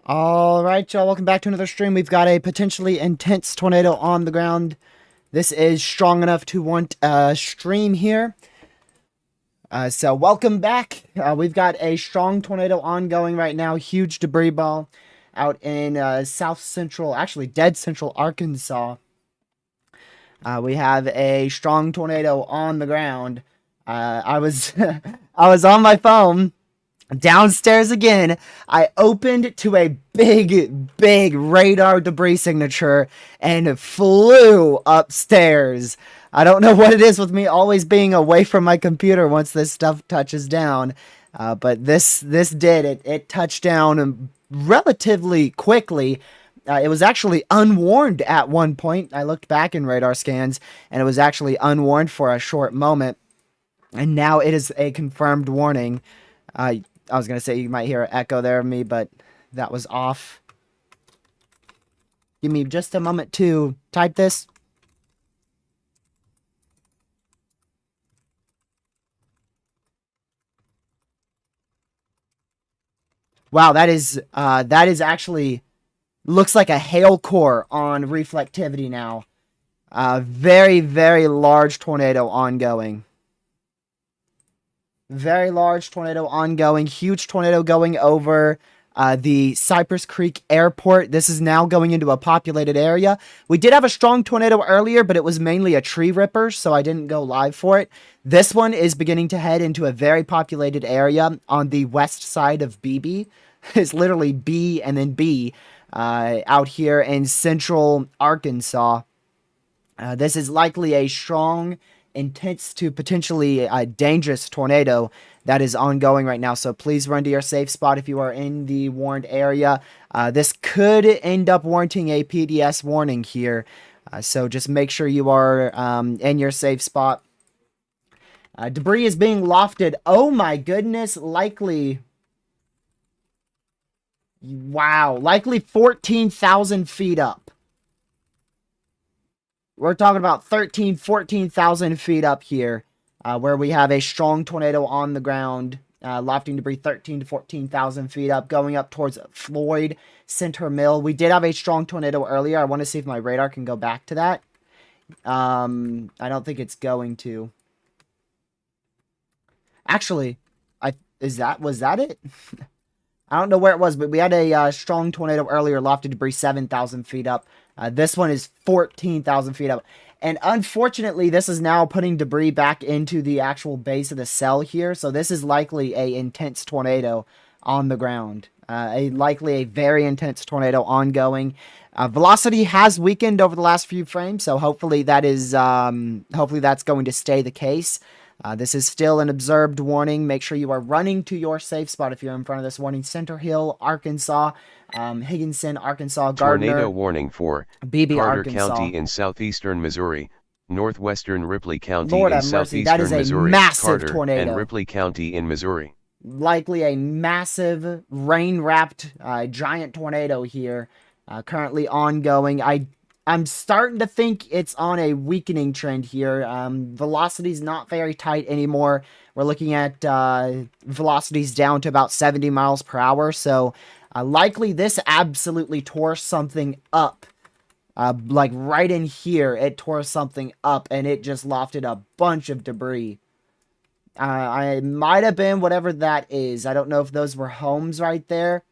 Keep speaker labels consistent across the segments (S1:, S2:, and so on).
S1: All right, y'all, welcome back to another stream. We've got a potentially intense tornado on the ground. This is strong enough to warrant a stream here. So welcome back. We've got a strong tornado ongoing right now. Huge debris ball out in south central, actually dead central Arkansas. We have a strong tornado on the ground. I was I was on my phone downstairs again. I opened to a big radar debris signature and flew upstairs. I don't know what it is with me always being away from my computer once this stuff touches down, but this did it. It touched down relatively quickly. It was actually unwarned at one point. I looked back in radar scans, and it was actually unwarned for a short moment. And now it is a confirmed warning. I was going to say you might hear an echo there of me, but that was off. Give me just a moment to type this. Wow, that is actually looks like a hail core on reflectivity now. Very large tornado ongoing. Very large tornado ongoing. Huge tornado going over the Cypress Creek Airport. This is now going into a populated area. We did have a strong tornado earlier, but it was mainly a tree ripper, so I didn't go live for it. This one is beginning to head into a very populated area on the west side of BB. It's literally B and then B out here in central Arkansas. This is likely a strong, intense to potentially dangerous tornado that is ongoing right now. So please run to your safe spot if you are in the warned area. This could end up warranting a PDS warning here. So just make sure you are in your safe spot. Debris is being lofted. Oh my goodness, likely. Wow, likely 14,000 feet up. We're talking about 14,000 feet up here, where we have a strong tornado on the ground, lofting debris 13 to 14,000 feet up, going up towards Floyd Center Mill. We did have a strong tornado earlier. I want to see if my radar can go back to that. I don't think it's going to. Actually, was that it? I don't know where it was, but we had a strong tornado earlier, lofted debris 7,000 feet up. This one is 14,000 feet up. And unfortunately, this is now putting debris back into the actual base of the cell here. So this is likely a intense tornado on the ground. Likely a very intense tornado ongoing. Velocity has weakened over the last few frames, so hopefully that is hopefully that's going to stay the case. This is still an observed warning. Make sure you are running to your safe spot if you're in front of this warning. Center Hill, Arkansas, Higginson, Arkansas, Gardner.
S2: Tornado warning for
S1: BB,
S2: Carter
S1: Arkansas.
S2: County in southeastern Missouri, northwestern Ripley County
S1: Lord
S2: in
S1: have mercy, that is
S2: southeastern
S1: a
S2: Missouri,
S1: massive
S2: Carter
S1: tornado.
S2: and Ripley County in Missouri.
S1: Likely a massive rain-wrapped giant tornado here, currently ongoing. I'm starting to think it's on a weakening trend here. Velocity's not very tight anymore. We're looking at velocities down to about 70 miles per hour. So likely this absolutely tore something up. Like right in here, it tore something up and it just lofted a bunch of debris. I might have been whatever that is. I don't know if those were homes right there.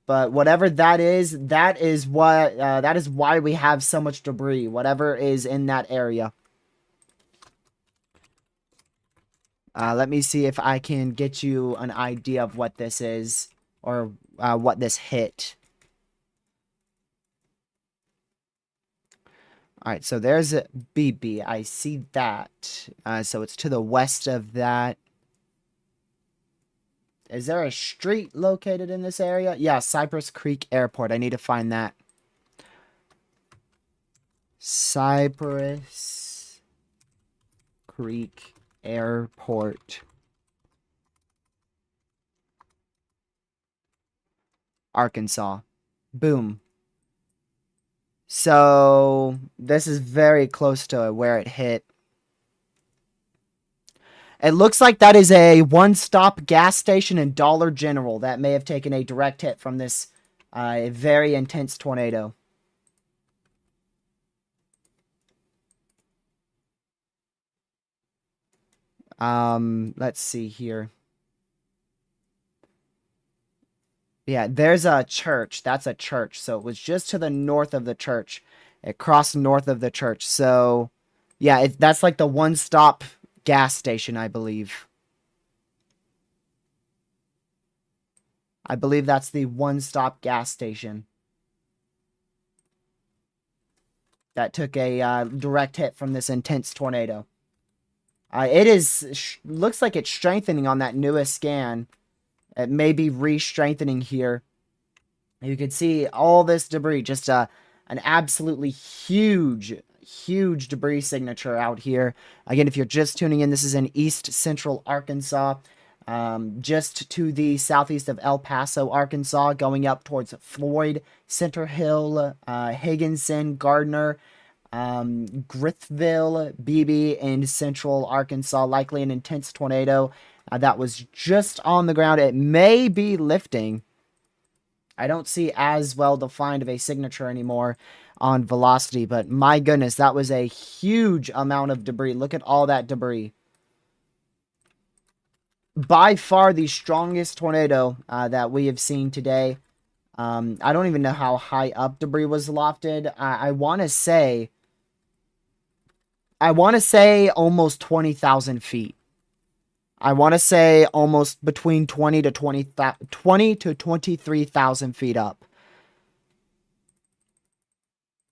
S1: But whatever that is what that is why we have so much debris. Whatever is in that area. Let me see if I can get you an idea of what this is or what this hit. All right, so there's a BB. I see that. So it's to the west of that. Is there a street located in this area? Yeah, Cypress Creek Airport. I need to find that. Cypress Creek Airport. Arkansas. Boom. So, this is very close to where it hit. It looks like that is a one-stop gas station and Dollar General that may have taken a direct hit from this very intense tornado. Let's see here. Yeah, there's a church. That's a church. So it was just to the north of the church. It crossed north of the church. So, yeah, that's like the one-stop gas station, I believe. I believe that's the one-stop gas station that took a direct hit from this intense tornado. Looks like it's strengthening on that newest scan. It may be re-strengthening here. You can see all this debris, just an absolutely huge debris signature out here. Again, if you're just tuning in, this is in east central Arkansas, just to the southeast of El Paso, Arkansas, going up towards Floyd, Center Hill, Higginson, Gardner, Grithville, Beebe, and central Arkansas. Likely an intense tornado that was just on the ground. It may be lifting. I don't see as well defined of a signature anymore on velocity, but my goodness, that was a huge amount of debris. Look at all that debris. By far the strongest tornado that we have seen today. I don't even know how high up debris was lofted. I want to say almost 20,000 feet. I want to say almost between 20 to 23,000 feet up.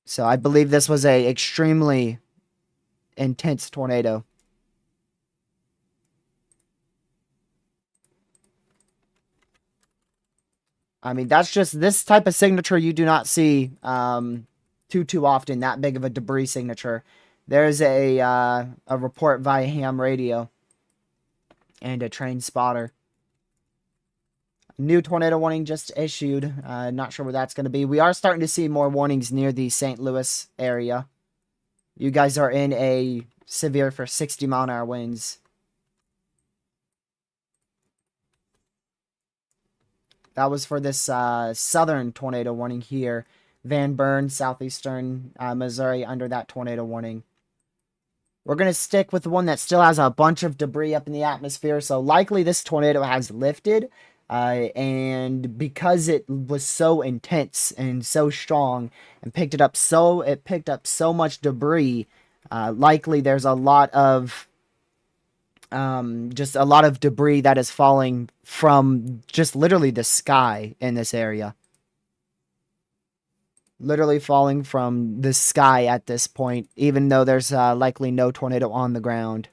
S1: So I believe this was a extremely intense tornado. I mean, that's just this type of signature you do not see too often, that big of a debris signature. There's a report via ham radio and a train spotter. New tornado warning just issued. Not sure where that's going to be. We are starting to see more warnings near the St. Louis area. You guys are in a severe for 60-mile-an-hour winds. That was for this southern tornado warning here. Van Buren, southeastern Missouri, under that tornado warning. We're going to stick with the one that still has a bunch of debris up in the atmosphere. So likely this tornado has lifted. And because it was so intense and so strong and picked up so much debris, likely there's a lot of just a lot of debris that is falling from just literally the sky in this area. Literally falling from the sky at this point, even though there's likely no tornado on the ground.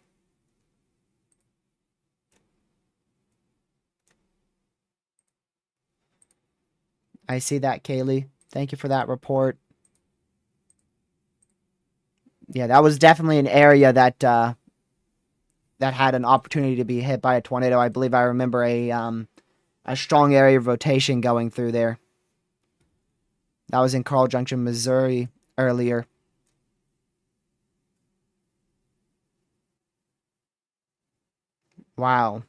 S1: I see that, Kaylee. Thank you for that report. Yeah, that was definitely an area that that had an opportunity to be hit by a tornado. I believe I remember a strong area of rotation going through there. That was in Carl Junction, Missouri earlier. Wow.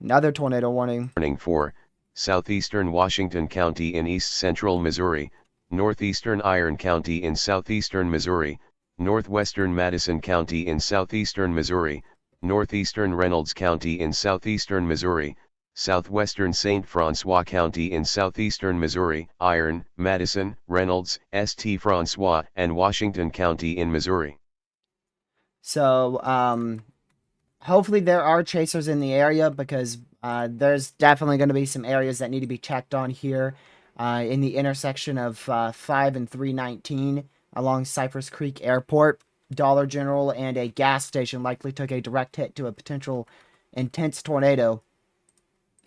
S1: Another tornado warning.
S2: Warning for southeastern Washington County in east central Missouri, northeastern Iron County in southeastern Missouri, northwestern Madison County in southeastern Missouri, northeastern Reynolds County in southeastern Missouri, southwestern St. Francois County in southeastern Missouri, Iron, Madison, Reynolds, St. Francois, and Washington County in Missouri.
S1: So, hopefully there are chasers in the area, because there's definitely going to be some areas that need to be checked on here in the intersection of 5 and 319 along Cypress Creek Airport. Dollar General and a gas station likely took a direct hit to a potential intense tornado.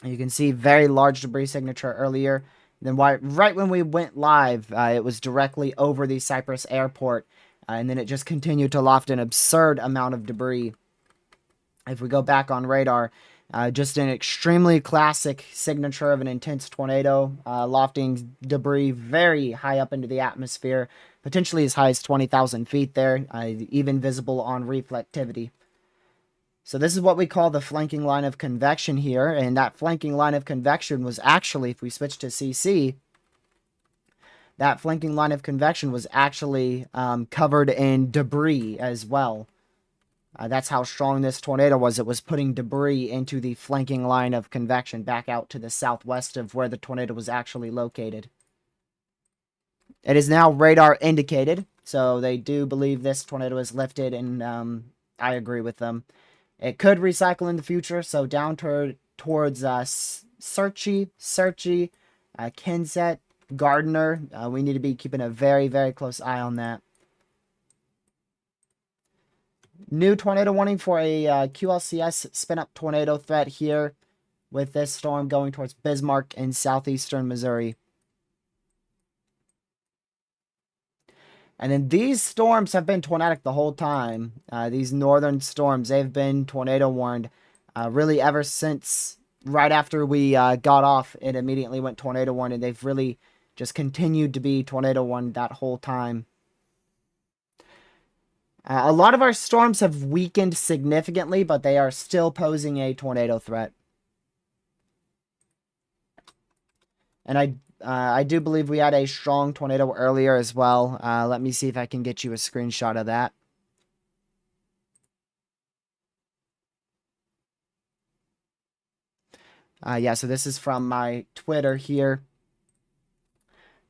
S1: You can see very large debris signature earlier. Then right when we went live, it was directly over the Cypress Airport, and then it just continued to loft an absurd amount of debris. If we go back on radar, Just an extremely classic signature of an intense tornado, lofting debris very high up into the atmosphere, potentially as high as 20,000 feet there, even visible on reflectivity. So this is what we call the flanking line of convection here, and that flanking line of convection was actually, if we switch to CC, that flanking line of convection was actually covered in debris as well. That's how strong this tornado was. It was putting debris into the flanking line of convection back out to the southwest of where the tornado was actually located. It is now radar indicated, so they do believe this tornado is lifted, and I agree with them. It could recycle in the future, so down towards Searchy, Kensett, Gardner. We need to be keeping a very, very close eye on that. New tornado warning for a QLCS spin-up tornado threat here with this storm going towards Bismarck in southeastern Missouri. And then these storms have been tornadic the whole time. These northern storms, they've been tornado warned really ever since right after we got off. It immediately went tornado warned, and they've really just continued to be tornado warned that whole time. A lot of our storms have weakened significantly, but they are still posing a tornado threat. And I do believe we had a strong tornado earlier as well. Let me see if I can get you a screenshot of that. Yeah, so this is from my Twitter here.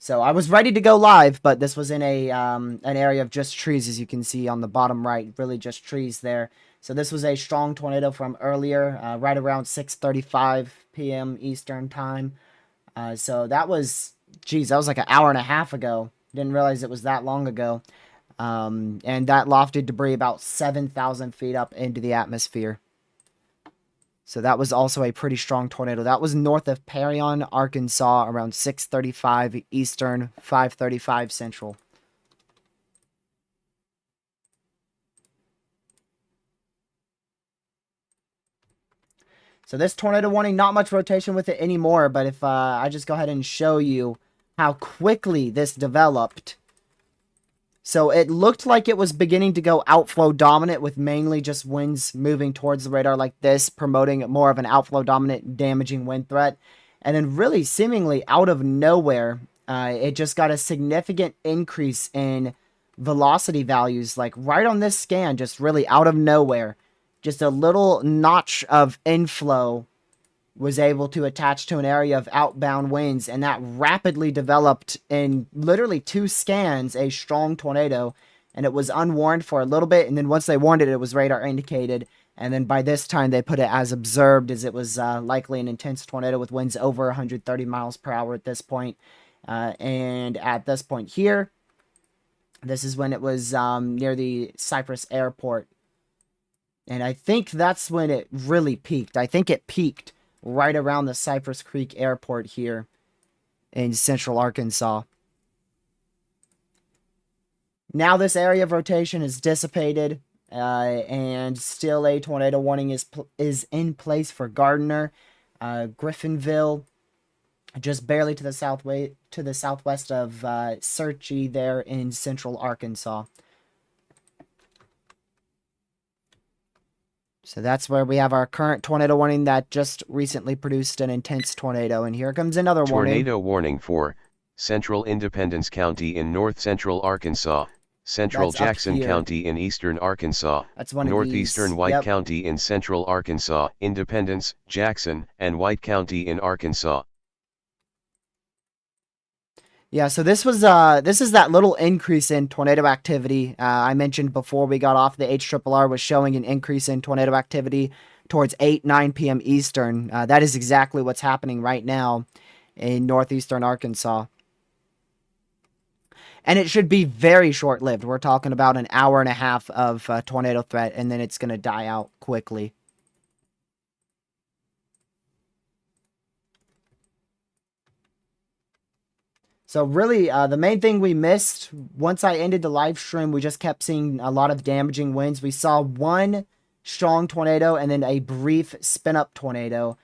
S1: So I was ready to go live, but this was in an area of just trees, as you can see on the bottom right, really just trees there. So this was a strong tornado from earlier, right around 6:35 p.m. Eastern time. So that was, geez, that was like an hour and a half ago. Didn't realize it was that long ago. And that lofted debris about 7,000 feet up into the atmosphere. So that was also a pretty strong tornado. That was north of Perion, Arkansas, around 6:35 Eastern, 5:35 Central. So this tornado warning, not much rotation with it anymore, but if I just go ahead and show you how quickly this developed. So it looked like it was beginning to go outflow dominant, with mainly just winds moving towards the radar like this, promoting more of an outflow dominant damaging wind threat. And then really seemingly out of nowhere, it just got a significant increase in velocity values, like right on this scan, just really out of nowhere. Just a little notch of inflow was able to attach to an area of outbound winds, and that rapidly developed in literally 2 scans a strong tornado, and it was unwarned for a little bit, and then once they warned it, it was radar indicated, and then by this time they put it as observed, as it was likely an intense tornado with winds over 130 miles per hour at this point. And at this point here, this is when it was near the Cypress airport, and I think that's when it really peaked. I think it peaked right around the Cypress Creek Airport here in central Arkansas. Now this area of rotation is dissipated, and still a tornado warning is in place for Gardner, Griffinville, just barely to the southwest of Searchy there in central Arkansas. So that's where we have our current tornado warning that just recently produced an intense tornado. And here comes another warning.
S2: Tornado warning for Central Independence County in north central Arkansas, Central Jackson County in eastern Arkansas,
S1: That's one of
S2: northeastern
S1: these.
S2: White
S1: Yep.
S2: County in central Arkansas, Independence, Jackson, and White County in Arkansas.
S1: Yeah, so this is that little increase in tornado activity I mentioned before we got off. The HRRR was showing an increase in tornado activity towards 9 p.m. Eastern. That is exactly what's happening right now in northeastern Arkansas. And it should be very short-lived. We're talking about an hour and a half of tornado threat, and then it's going to die out quickly. So really, the main thing we missed, once I ended the live stream, we just kept seeing a lot of damaging winds. We saw one strong tornado and then a brief spin up tornado.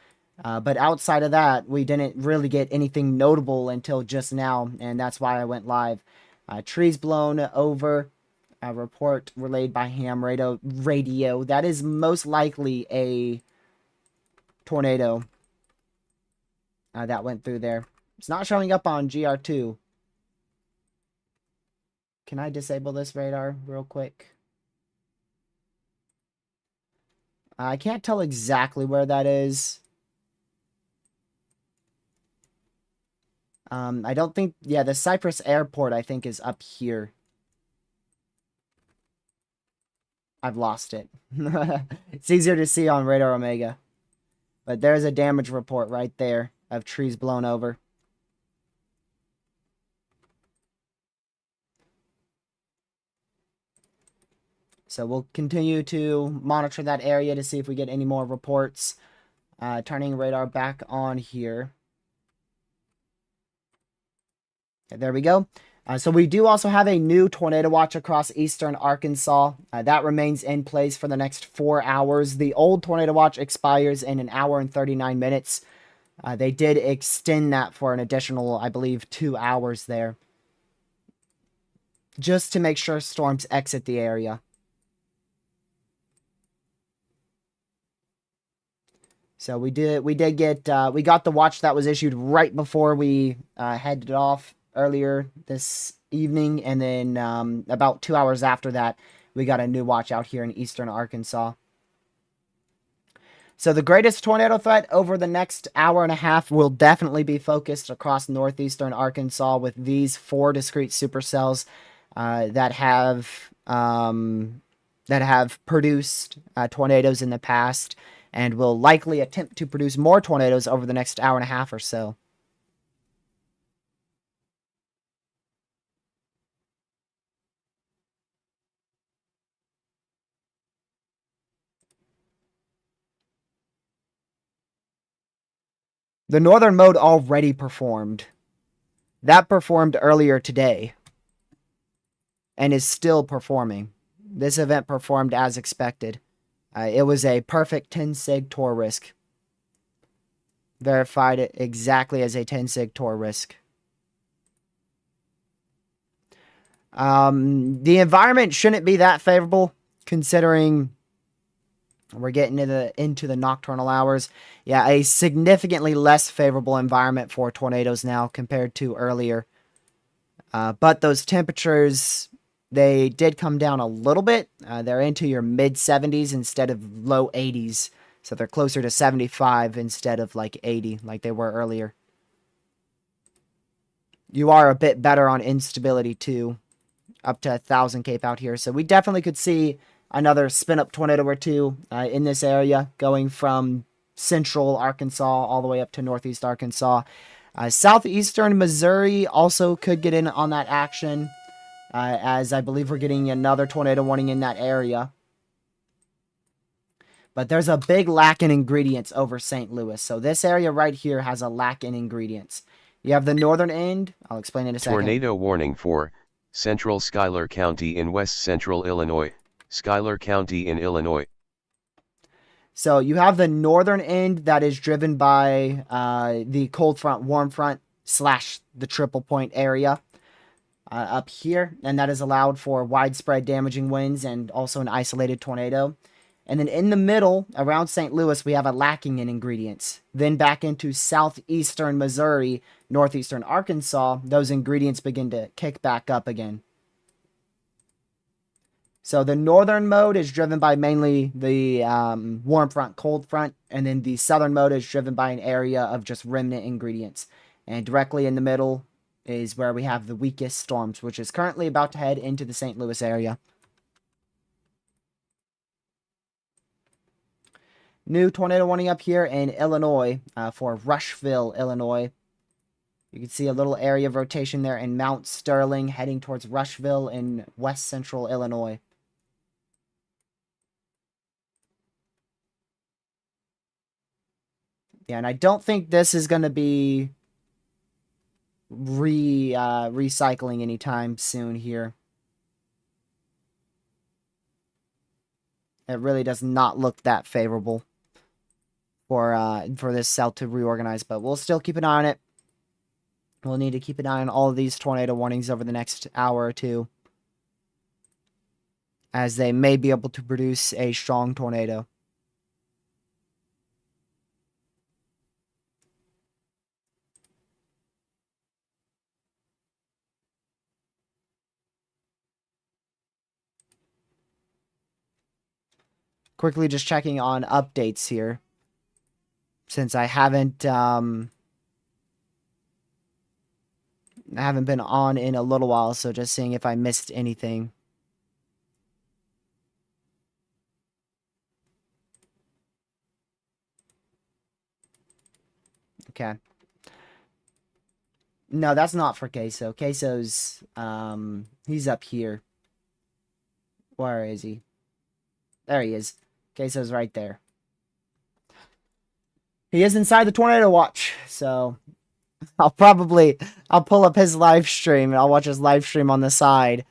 S1: But outside of that, we didn't really get anything notable until just now, and that's why I went live. Trees blown over. A report relayed by ham radio. That is most likely a tornado that went through there. It's not showing up on GR2. Can I disable this radar real quick? I can't tell exactly where that is. I don't think... Yeah, the Cyprus Airport, I think, is up here. I've lost it. It's easier to see on Radar Omega. But there's a damage report right there of trees blown over. So we'll continue to monitor that area to see if we get any more reports. Turning radar back on here. Okay, there we go. So we do also have a new tornado watch across eastern Arkansas. That remains in place for the next 4 hours. The old tornado watch expires in 1 hour and 39 minutes. They did extend that for an additional, I believe, 2 hours there, just to make sure storms exit the area. So we got the watch that was issued right before we headed off earlier this evening, and then about 2 hours after that, we got a new watch out here in eastern Arkansas. So the greatest tornado threat over the next hour and a half will definitely be focused across northeastern Arkansas with these 4 discrete supercells that have produced tornadoes in the past, and will likely attempt to produce more tornadoes over the next hour and a half or so. The northern mode already performed. That performed earlier today and is still performing. This event performed as expected. It was a perfect 10 sig tor risk. Verified it exactly as a 10 sig tor risk. The environment shouldn't be that favorable considering we're getting into the nocturnal hours. Yeah, a significantly less favorable environment for tornadoes now compared to earlier. But those temperatures, they did come down a little bit. They're into your mid 70s instead of low 80s. So they're closer to 75 instead of like 80 like they were earlier. You are a bit better on instability too. Up to 1,000 Cape out here. So we definitely could see another spin-up tornado or two in this area, going from central Arkansas all the way up to northeast Arkansas. Southeastern Missouri also could get in on that action, as I believe we're getting another tornado warning in that area. But there's a big lack in ingredients over St. Louis. So this area right here has a lack in ingredients. You have the northern end. I'll explain in a second.
S2: Tornado warning for Central Schuyler County in west central Illinois, Schuyler County in Illinois.
S1: So you have the northern end that is driven by the cold front, warm front / the triple point area up here. And that is allowed for widespread damaging winds and also an isolated tornado. And then in the middle, around St. Louis, we have a lacking in ingredients. Then back into southeastern Missouri, northeastern Arkansas, those ingredients begin to kick back up again. So the northern mode is driven by mainly the warm front, cold front, and then the southern mode is driven by an area of just remnant ingredients. And directly in the middle is where we have the weakest storms, which is currently about to head into the St. Louis area. New tornado warning up here in Illinois for Rushville, Illinois. You can see a little area of rotation there in Mount Sterling heading towards Rushville in west central Illinois. Yeah, and I don't think this is going to be recycling anytime soon here. It really does not look that favorable for this cell to reorganize, but we'll still keep an eye on it. We'll need to keep an eye on all of these tornado warnings over the next hour or two, as they may be able to produce a strong tornado. Quickly just checking on updates here, since I haven't been on in a little while, so just seeing if I missed anything. Okay. No, that's not for Queso. Queso's he's up here. Where is he? There he is. Queso's right there. He is inside the tornado watch, so I'll pull up his live stream and I'll watch his live stream on the side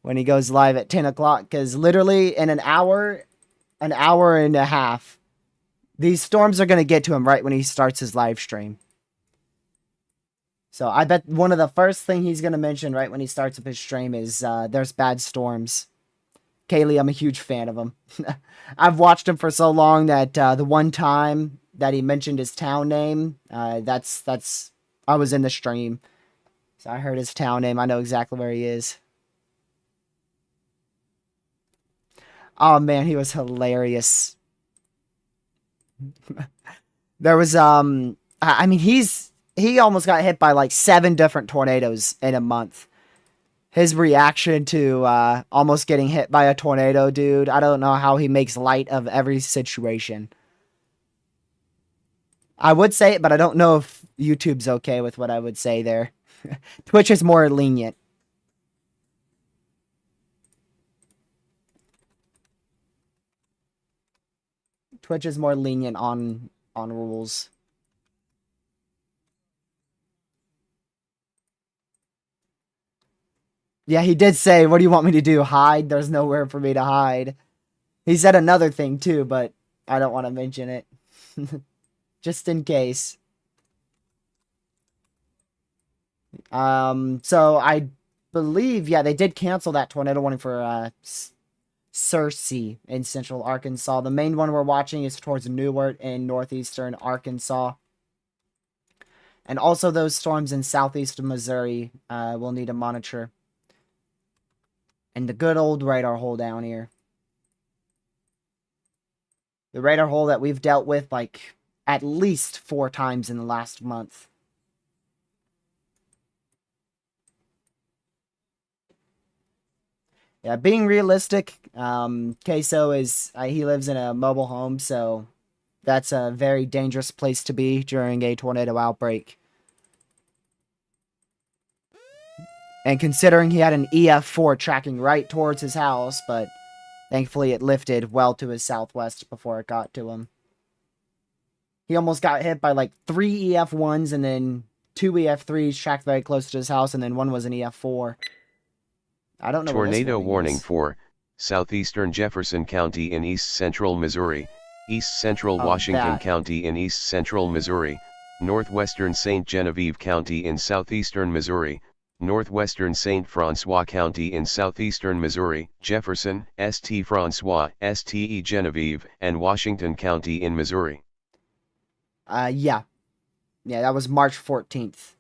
S1: when he goes live at 10 o'clock, because literally in an hour and a half, these storms are going to get to him right when he starts his live stream. So I bet one of the first thing he's going to mention right when he starts up his stream is there's bad storms. Kaylee, I'm a huge fan of him. I've watched him for so long that the one time that he mentioned his town name, that's I was in the stream. So I heard his town name. I know exactly where he is. Oh man, he was hilarious. There was I mean he almost got hit by like 7 different tornadoes in a month. His reaction to almost getting hit by a tornado, dude, I don't know how he makes light of every situation. I would say it, but I don't know if YouTube's okay with what I would say there. Twitch is more lenient. Twitch is more lenient on rules. Yeah, he did say, "What do you want me to do? Hide? There's nowhere for me to hide." He said another thing too, but I don't want to mention it. Just in case. So I believe, yeah, they did cancel that tornado warning for Searcy in central Arkansas. The main one we're watching is towards Newark in northeastern Arkansas. And also those storms in southeastern Missouri will need to monitor. And the good old radar hole down here. The radar hole that we've dealt with like at least 4 times in the last month. Yeah, being realistic, Queso is, he lives in a mobile home, so that's a very dangerous place to be during a tornado outbreak. And considering he had an EF4 tracking right towards his house, but thankfully it lifted well to his southwest before it got to him. He almost got hit by like 3 EF1s and then 2 EF3s tracked very close to his house, and then one was an EF4. I don't know
S2: Tornado
S1: what
S2: warning
S1: is.
S2: for southeastern Jefferson County in east central Missouri, east central Washington County in east central Missouri, northwestern St. Genevieve County in southeastern Missouri, northwestern St. Francois County in southeastern Missouri, Jefferson, St. Francois, St. Genevieve, and Washington County in Missouri.
S1: Yeah. Yeah, that was March 14th.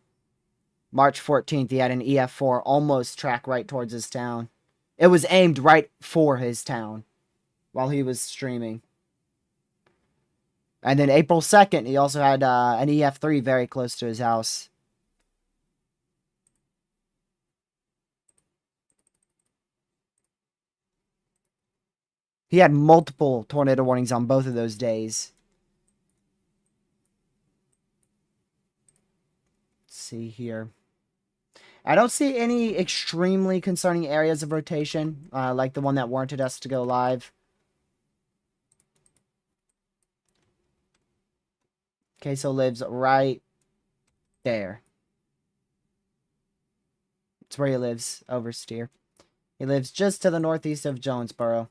S1: March 14th, he had an EF4 almost track right towards his town. It was aimed right for his town while he was streaming. And then April 2nd, he also had an EF3 very close to his house. He had multiple tornado warnings on both of those days. Let's see here. I don't see any extremely concerning areas of rotation, like the one that warranted us to go live. Queso lives right there. It's where he lives, oversteer. He lives just to the northeast of Jonesboro.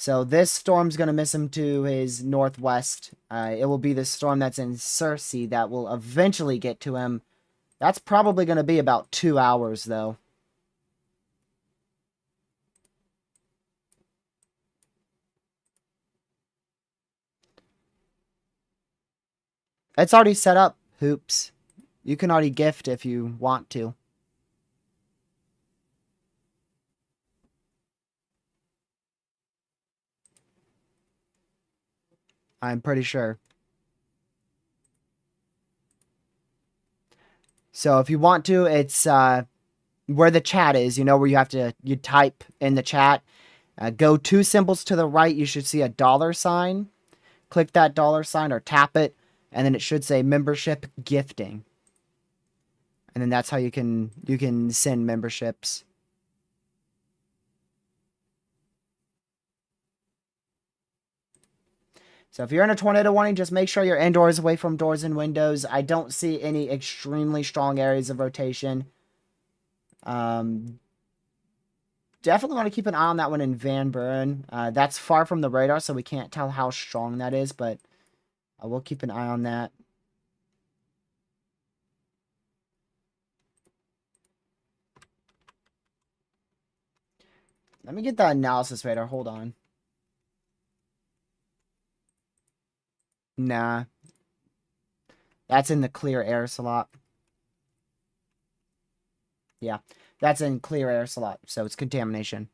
S1: So this storm's going to miss him to his northwest. It will be the storm that's in Cersei that will eventually get to him. That's probably going to be about 2 hours, though. It's already set up, Hoops. You can already gift if you want to. I'm pretty sure. So if you want to, it's where the chat is, you know, where you type in the chat. Go 2 symbols to the right, you should see a $sign. Click that $sign or tap it, and then it should say membership gifting. And then that's how you can send memberships. So if you're in a tornado warning, just make sure you're indoors away from doors and windows. I don't see any extremely strong areas of rotation. Definitely want to keep an eye on that one in Van Buren. That's far from the radar, so we can't tell how strong that is, but I will keep an eye on that. Let me get the analysis radar. Hold on. Nah. That's in the clear air slot. Yeah. That's in clear air slot, so it's contamination.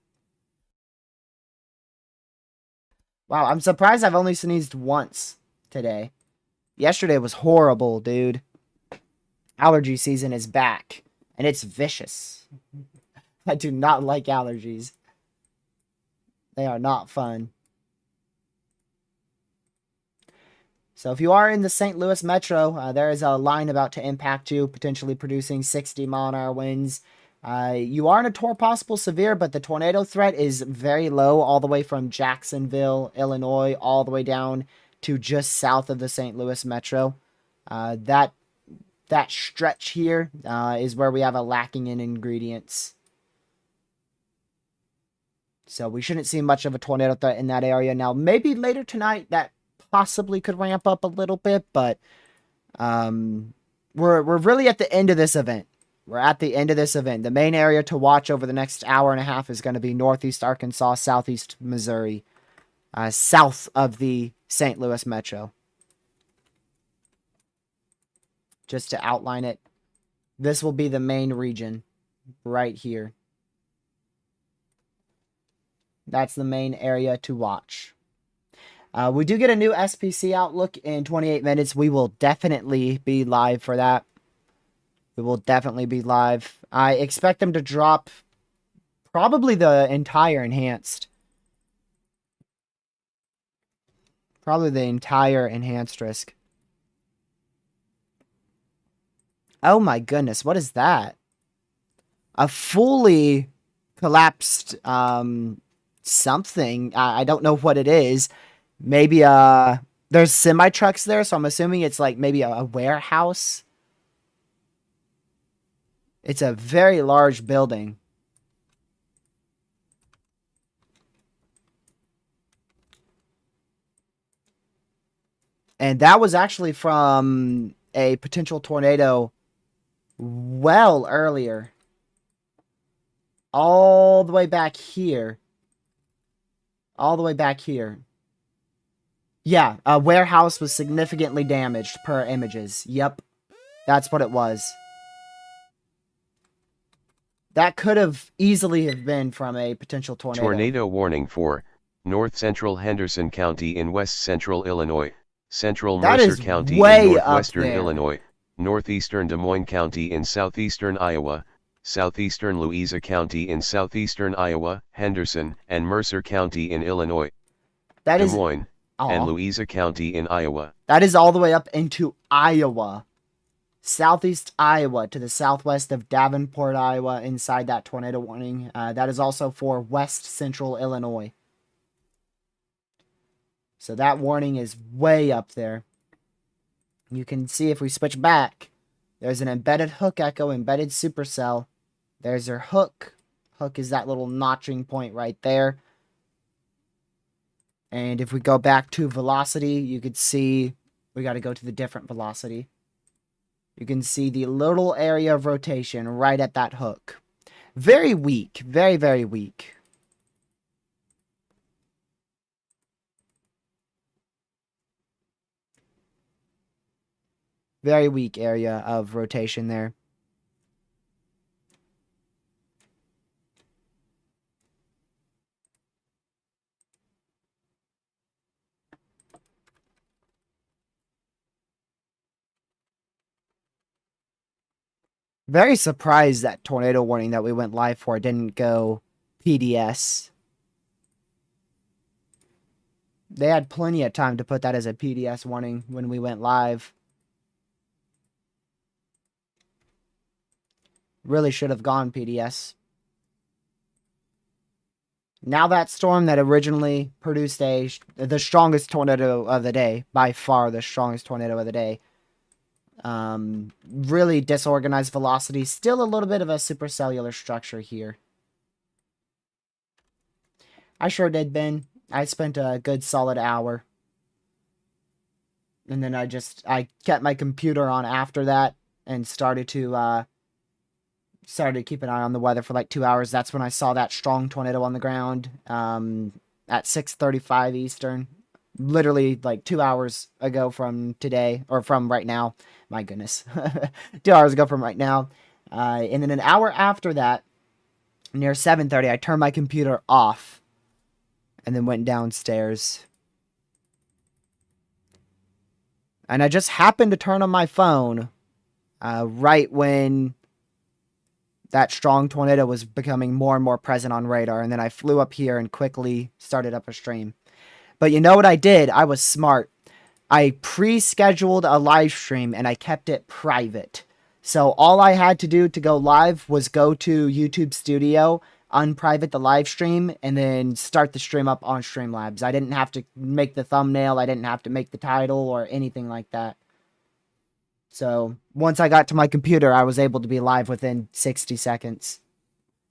S1: Wow, I'm surprised I've only sneezed once today. Yesterday was horrible, dude. Allergy season is back, and it's vicious. I do not like allergies. They are not fun. So if you are in the St. Louis metro, there is a line about to impact you, potentially producing 60-mile-an-hour winds. You are in a possible severe, but the tornado threat is very low, all the way from Jacksonville, Illinois, all the way down to just south of the St. Louis metro. That stretch here is where we have a lacking in ingredients. So we shouldn't see much of a tornado threat in that area. Now, maybe later tonight that possibly could ramp up a little bit, but we're really at the end of this event. We're at the end of this event. The main area to watch over the next hour and a half is going to be northeast Arkansas, southeast Missouri, south of the St. Louis metro. Just to outline it, this will be the main region right here. That's the main area to watch. We do get a new SPC outlook in 28 minutes. We will definitely be live for that. We will definitely be live. I expect them to drop probably the entire enhanced. Probably the entire enhanced risk. Oh my goodness, what is that? A fully collapsed something. I don't know what it is. Maybe there's semi trucks there, so I'm assuming it's like maybe a warehouse. It's a very large building. And that was actually from a potential tornado well earlier. All the way back here. All the way back here. Yeah, a warehouse was significantly damaged per images. Yep, that's what it was. That could have easily have been from a potential tornado.
S2: Tornado warning for North Central Henderson County in West Central Illinois, Central Mercer County in Northwestern Illinois, Northeastern Des Moines County in Southeastern Iowa, Southeastern Louisa County in Southeastern Iowa, Henderson and Mercer County in Illinois, Des Moines, and Louisa County in Iowa.
S1: That is all the way up into Iowa. Southeast Iowa to the southwest of Davenport, Iowa, inside that tornado warning. That is also for West Central Illinois. So that warning is way up there. You can see if we switch back, there's an embedded hook echo, embedded supercell. There's your hook. Hook is that little notching point right there. And if we go back to velocity, you could see we got to go to the different velocity. You can see the little area of rotation right at that hook. Very weak. Very, very weak. Very weak area of rotation there. Very surprised that tornado warning that we went live for didn't go PDS. They had plenty of time to put that as a PDS warning when we went live. Really should have gone PDS. Now that storm that originally produced the strongest tornado of the day, by far the strongest tornado of the day, really disorganized velocity. Still a little bit of a supercellular structure here. I sure did, Ben. I spent a good solid hour. And then I kept my computer on after that and started to keep an eye on the weather for like 2 hours. That's when I saw that strong tornado on the ground at 6:35 Eastern. Literally like 2 hours ago from today, or from right now. My goodness. 2 hours ago from right now. And then an hour after that, near 7:30, I turned my computer off and then went downstairs. And I just happened to turn on my phone right when that strong tornado was becoming more and more present on radar. And then I flew up here and quickly started up a stream. But you know what I did? I was smart. I pre-scheduled a live stream and I kept it private. So all I had to do to go live was go to YouTube Studio, unprivate the live stream, and then start the stream up on Streamlabs. I didn't have to make the thumbnail. I didn't have to make the title or anything like that. So once I got to my computer, I was able to be live within 60 seconds.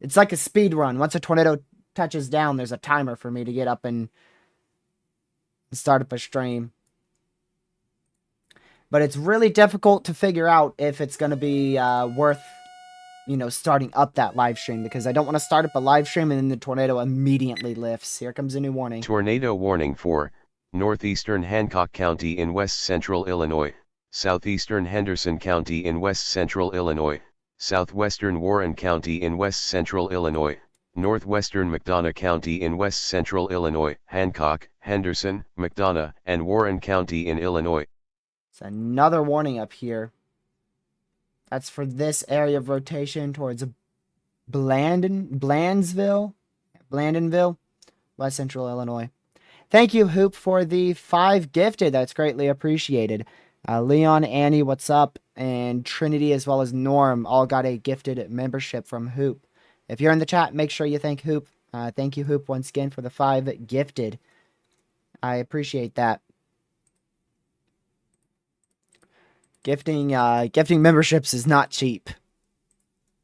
S1: It's like a speed run. Once a tornado touches down, there's a timer for me to get up and start up a stream. But it's really difficult to figure out if it's going to be worth, starting up that live stream, because I don't want to start up a live stream and then the tornado immediately lifts. Here comes a new warning.
S2: Tornado warning for northeastern Hancock County in west central Illinois, southeastern Henderson County in west central Illinois, southwestern Warren County in west central Illinois, northwestern McDonough County in west central Illinois. Hancock, Henderson, McDonough, and Warren County in Illinois.
S1: It's another warning up here. That's for this area of rotation towards Blandonville, west central Illinois. Thank you, Hoop, for the 5 gifted. That's greatly appreciated. Leon, Annie, what's up? And Trinity, as well as Norm, all got a gifted membership from Hoop. If you're in the chat, make sure you thank Hoop. Thank you, Hoop, once again for the 5 gifted. I appreciate that. Gifting memberships is not cheap.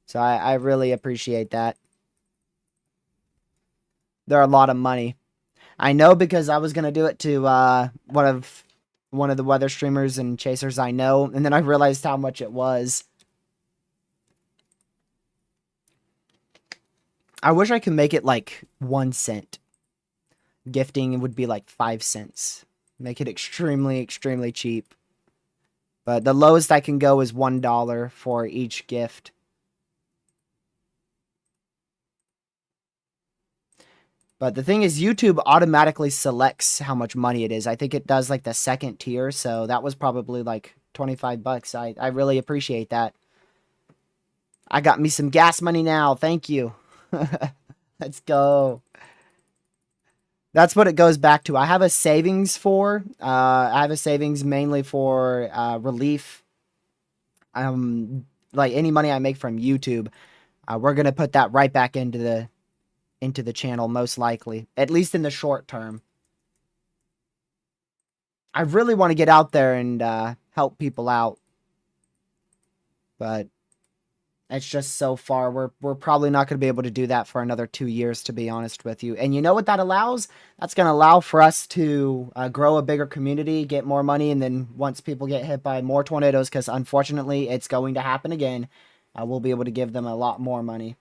S1: So I really appreciate that. They're a lot of money. I know, because I was going to do it to one of the weather streamers and chasers I know, and then I realized how much it was. I wish I could make it like 1 cent. Gifting would be like 5 cents. Make it extremely, extremely cheap. But the lowest I can go is $1 for each gift. But the thing is, YouTube automatically selects how much money it is. I think it does like the second tier, so that was probably like 25 bucks. I really appreciate that. I got me some gas money now. Thank you. Let's go. That's what it goes back to. I have a savings for. I have a savings mainly for relief. Like any money I make from YouTube, we're gonna put that right back into the channel, most likely, at least in the short term. I really want to get out there and help people out, but It's just so far. We're probably not going to be able to do that for another 2 years, to be honest with you. And you know what that allows? That's going to allow for us to grow a bigger community, get more money, and then once people get hit by more tornadoes, because unfortunately it's going to happen again, we'll be able to give them a lot more money.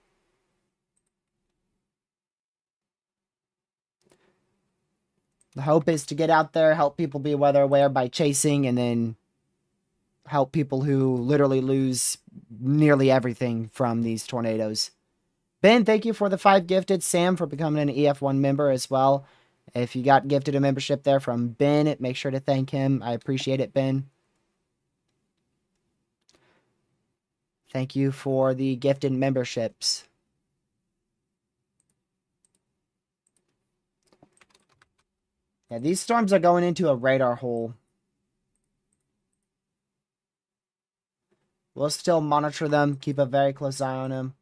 S1: The hope is to get out there, help people be weather aware by chasing, and then help people who literally lose nearly everything from these tornadoes. Ben, thank you for the 5 gifted. Sam for becoming an EF1 member as well. If you got gifted a membership there from Ben, make sure to thank him. I appreciate it, Ben. Thank you for the gifted memberships. Yeah, these storms are going into a radar hole. We'll still monitor them, keep a very close eye on them.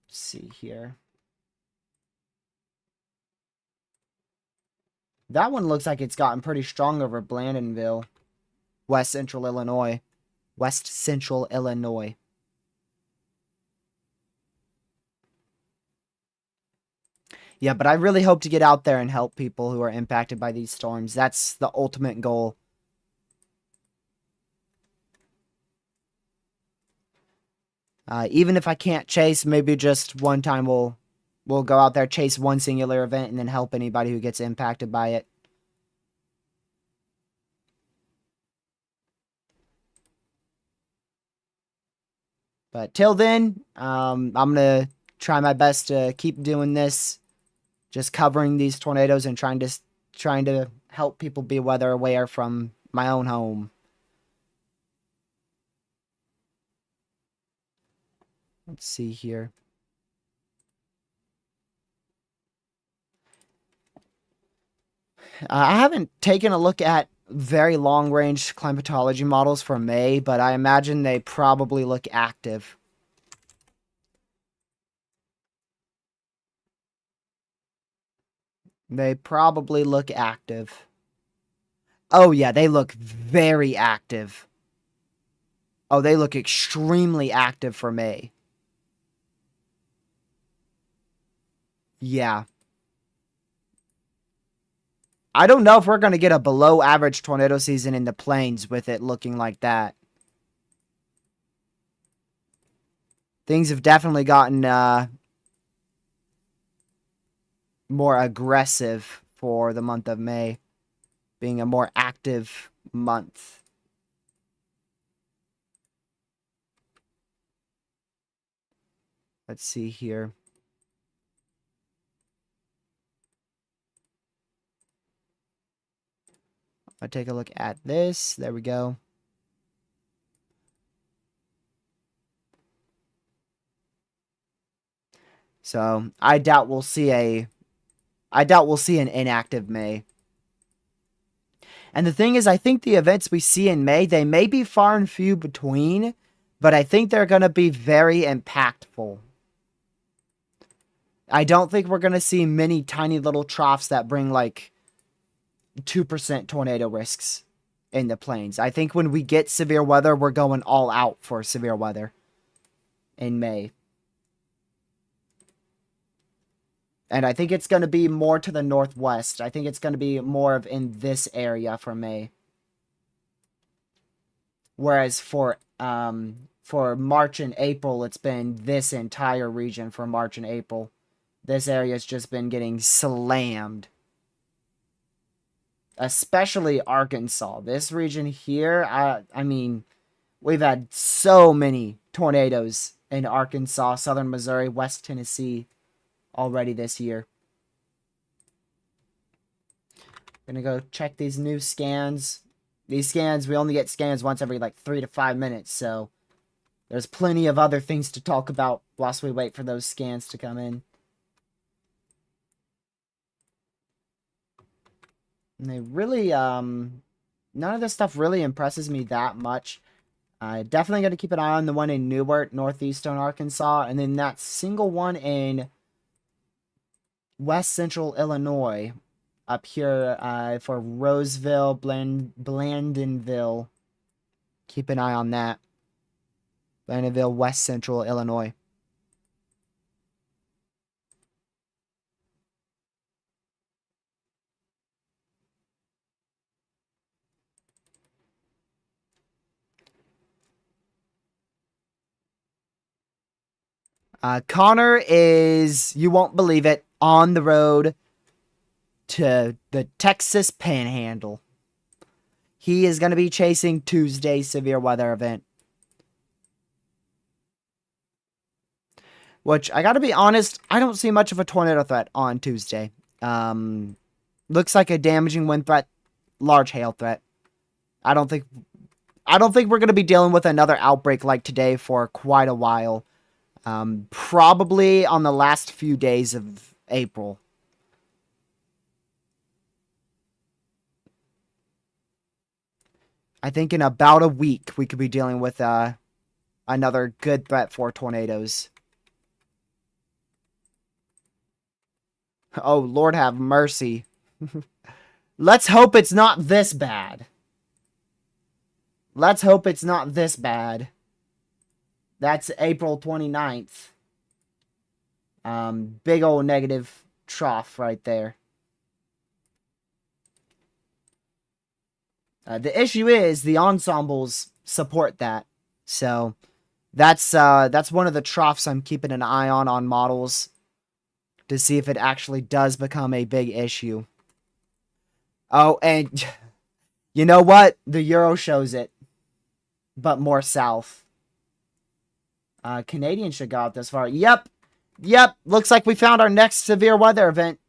S1: Let's see here. That one looks like it's gotten pretty strong over Blandonville, West Central Illinois. West Central Illinois. Yeah, but I really hope to get out there and help people who are impacted by these storms. That's the ultimate goal. Even if I can't chase, maybe just one time we'll go out there, chase one singular event, and then help anybody who gets impacted by it. But till then, I'm going to try my best to keep doing this, just covering these tornadoes and trying to help people be weather aware from my own home. Let's see here. I haven't taken a look at very long-range climatology models for May, but I imagine they probably look active. They probably look active. Oh, yeah, they look very active. Oh, they look extremely active for May. Yeah. I don't know if we're going to get a below average tornado season in the plains with it looking like that. Things have definitely gotten more aggressive for the month of May, being a more active month. Let's see here. I'll take a look at this. There we go. So I doubt we'll see an inactive May. And the thing is, I think the events we see in May, they may be far and few between, but I think they're going to be very impactful. I don't think we're going to see many tiny little troughs that bring like 2% tornado risks in the plains. I think when we get severe weather, we're going all out for severe weather in May. And I think it's going to be more to the northwest. I think it's going to be more of in this area for May. Whereas for March and April, it's been this entire region for March and April. This area has just been getting slammed. Especially Arkansas. This region here, I mean, we've had so many tornadoes in Arkansas, southern Missouri, West Tennessee already this year. Gonna go check these new scans. These scans, we only get scans once every like 3 to 5 minutes, so there's plenty of other things to talk about whilst we wait for those scans to come in. And they really, none of this stuff really impresses me that much. Definitely going to keep an eye on the one in Newark, northeastern Arkansas, and then that single one in West Central Illinois, up here for Roseville, Blandonville. Keep an eye on that. Blandonville, West Central Illinois. Connor is, you won't believe it, on the road to the Texas Panhandle. He is going to be chasing Tuesday's severe weather event. Which, I got to be honest, I don't see much of a tornado threat on Tuesday. Looks like a damaging wind threat, large hail threat. I don't think we're going to be dealing with another outbreak like today for quite a while. Probably on the last few days of April. I think in about a week we could be dealing with another good threat for tornadoes. Oh, Lord have mercy. Let's hope it's not this bad. Let's hope it's not this bad. That's April 29th. Big old negative trough right there. The issue is the ensembles support that. So that's one of the troughs I'm keeping an eye on models to see if it actually does become a big issue. Oh, and you know what? The Euro shows it, but more south. Canadian should go out this far. Yep. Looks like we found our next severe weather event.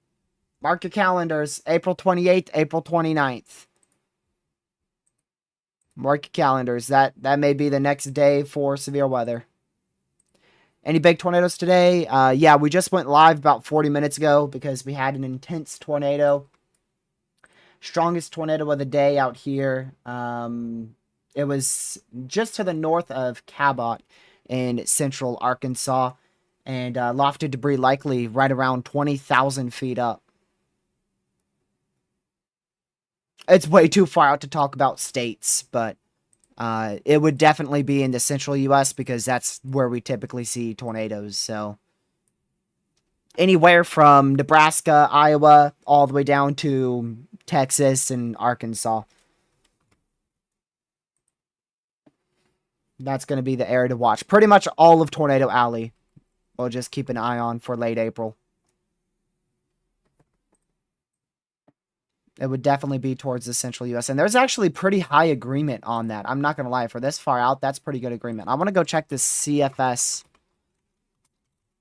S1: Mark your calendars. April 28th, April 29th. Mark your calendars. That may be the next day for severe weather. Any big tornadoes today? Yeah, we just went live about 40 minutes ago because we had an intense tornado. Strongest tornado of the day out here. It was just to the north of Cabot in central Arkansas. And lofted debris likely right around 20,000 feet up. It's way too far out to talk about states, but it would definitely be in the central U.S. because that's where we typically see tornadoes. So anywhere from Nebraska, Iowa, all the way down to Texas and Arkansas. That's going to be the area to watch. Pretty much all of Tornado Alley. We'll just keep an eye on for late April. It would definitely be towards the central U.S. And there's actually pretty high agreement on that. I'm not going to lie. For this far out, that's pretty good agreement. I want to go check the CFS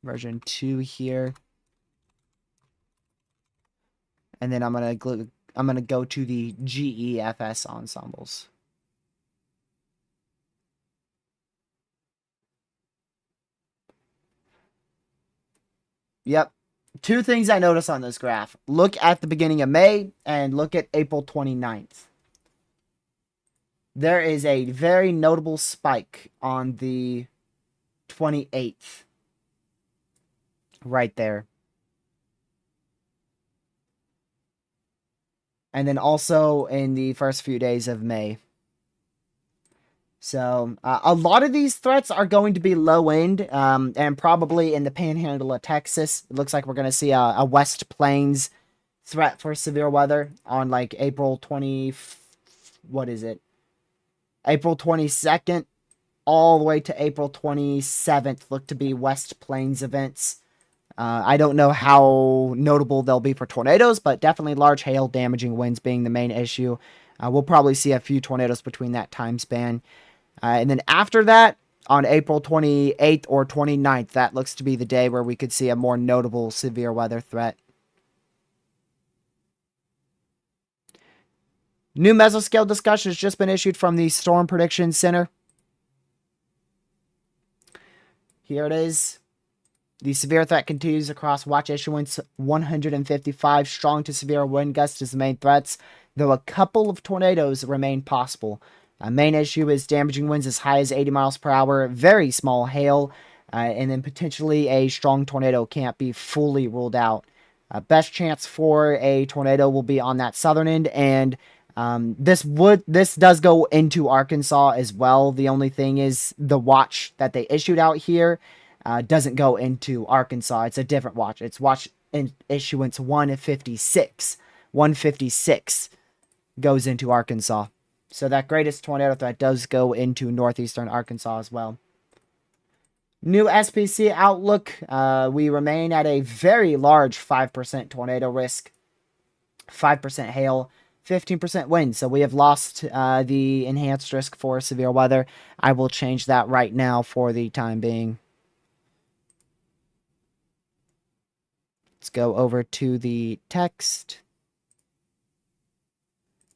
S1: version 2 here. And then I'm going to go to the GEFS ensembles. Yep. Two things I notice on this graph. Look at the beginning of May and look at April 29th. There is a very notable spike on the 28th. Right there. And then also in the first few days of May. So, a lot of these threats are going to be low end, and probably in the panhandle of Texas. It looks like we're going to see a West Plains threat for severe weather on like April 20, what is it? April 22nd, all the way to April 27th look to be West Plains events. I don't know how notable they'll be for tornadoes, but definitely large hail damaging winds being the main issue. We'll probably see a few tornadoes between that time span. And then after that, on April 28th or 29th, that looks to be the day where we could see a more notable severe weather threat. New mesoscale discussion has just been issued from the Storm Prediction Center. Here it is. The severe threat continues across watch issuance 155. Strong to severe wind gusts is the main threats, though a couple of tornadoes remain possible. Main issue is damaging winds as high as 80 miles per hour, very small hail, and then potentially a strong tornado can't be fully ruled out. Best chance for a tornado will be on that southern end, and This does go into Arkansas as well. The only thing is the watch that they issued out here doesn't go into Arkansas. It's a different watch. It's watch in issuance 156. 156 goes into Arkansas. So that greatest tornado threat does go into northeastern Arkansas as well. New SPC outlook. We remain at a very large 5% tornado risk. 5% hail. 15% wind. So we have lost the enhanced risk for severe weather. I will change that right now for the time being. Let's go over to the text.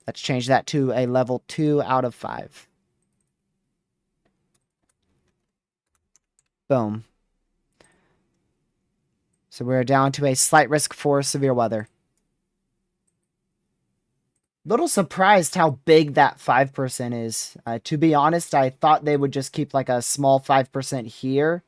S1: Let's change that to a level 2 out of 5. Boom. So we're down to a slight risk for severe weather. Little surprised how big that 5% is. To be honest, I thought they would just keep like a small 5% here.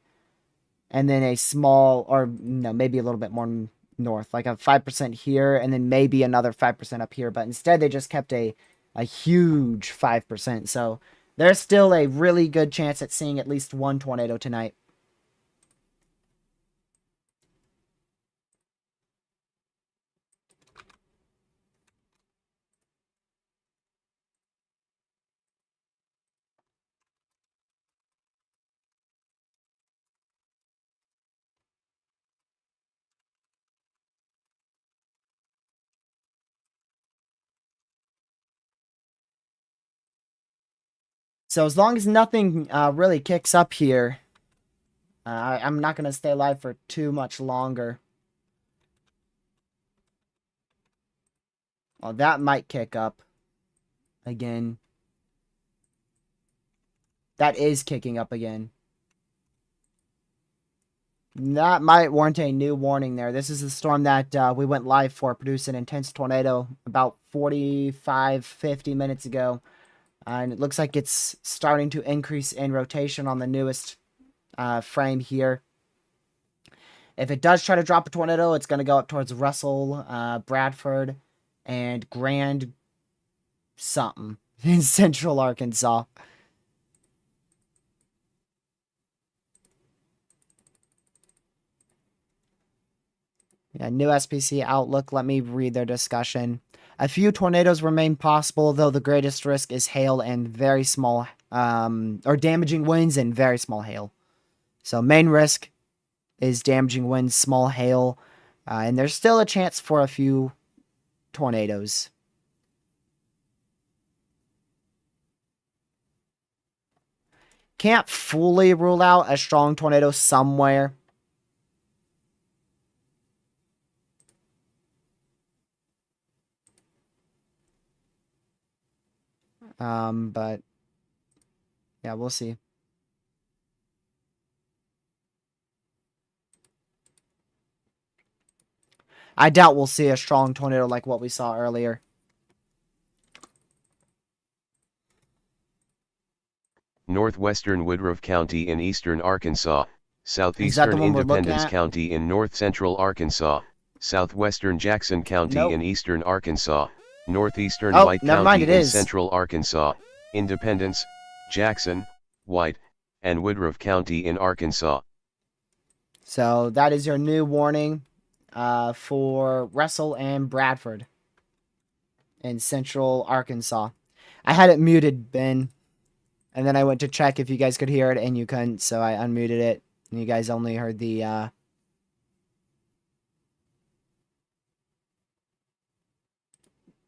S1: And then a small, or no, maybe a little bit more north. Like a 5% here, and then maybe another 5% up here. But instead, they just kept a huge 5%. So there's still a really good chance at seeing at least one tornado tonight. So as long as nothing really kicks up here, I'm not going to stay alive for too much longer. Well, that might kick up again. That is kicking up again. That might warrant a new warning there. This is the storm that we went live for, produced an intense tornado about 45, 50 minutes ago. And it looks like it's starting to increase in rotation on the newest frame here. If it does try to drop a tornado, it's going to go up towards Russell, Bradford, and Grand something in central Arkansas. Yeah, new SPC outlook. Let me read their discussion. A few tornadoes remain possible, though the greatest risk is hail and very small, or damaging winds and very small hail. So main risk is damaging winds, small hail, and there's still a chance for a few tornadoes. Can't fully rule out a strong tornado somewhere. But yeah, we'll see. I doubt we'll see a strong tornado like what we saw earlier.
S2: Northwestern Woodruff County in eastern Arkansas, southeastern Independence County in north-central Arkansas, southwestern Jackson County in eastern Arkansas, northeastern White County in central Arkansas, Independence, Jackson, White, and Woodruff County in Arkansas.
S1: So that is your new warning for Russell and Bradford in central Arkansas. I had it muted, Ben. And then I went to check if you guys could hear it, and you couldn't, so I unmuted it. And you guys only heard the,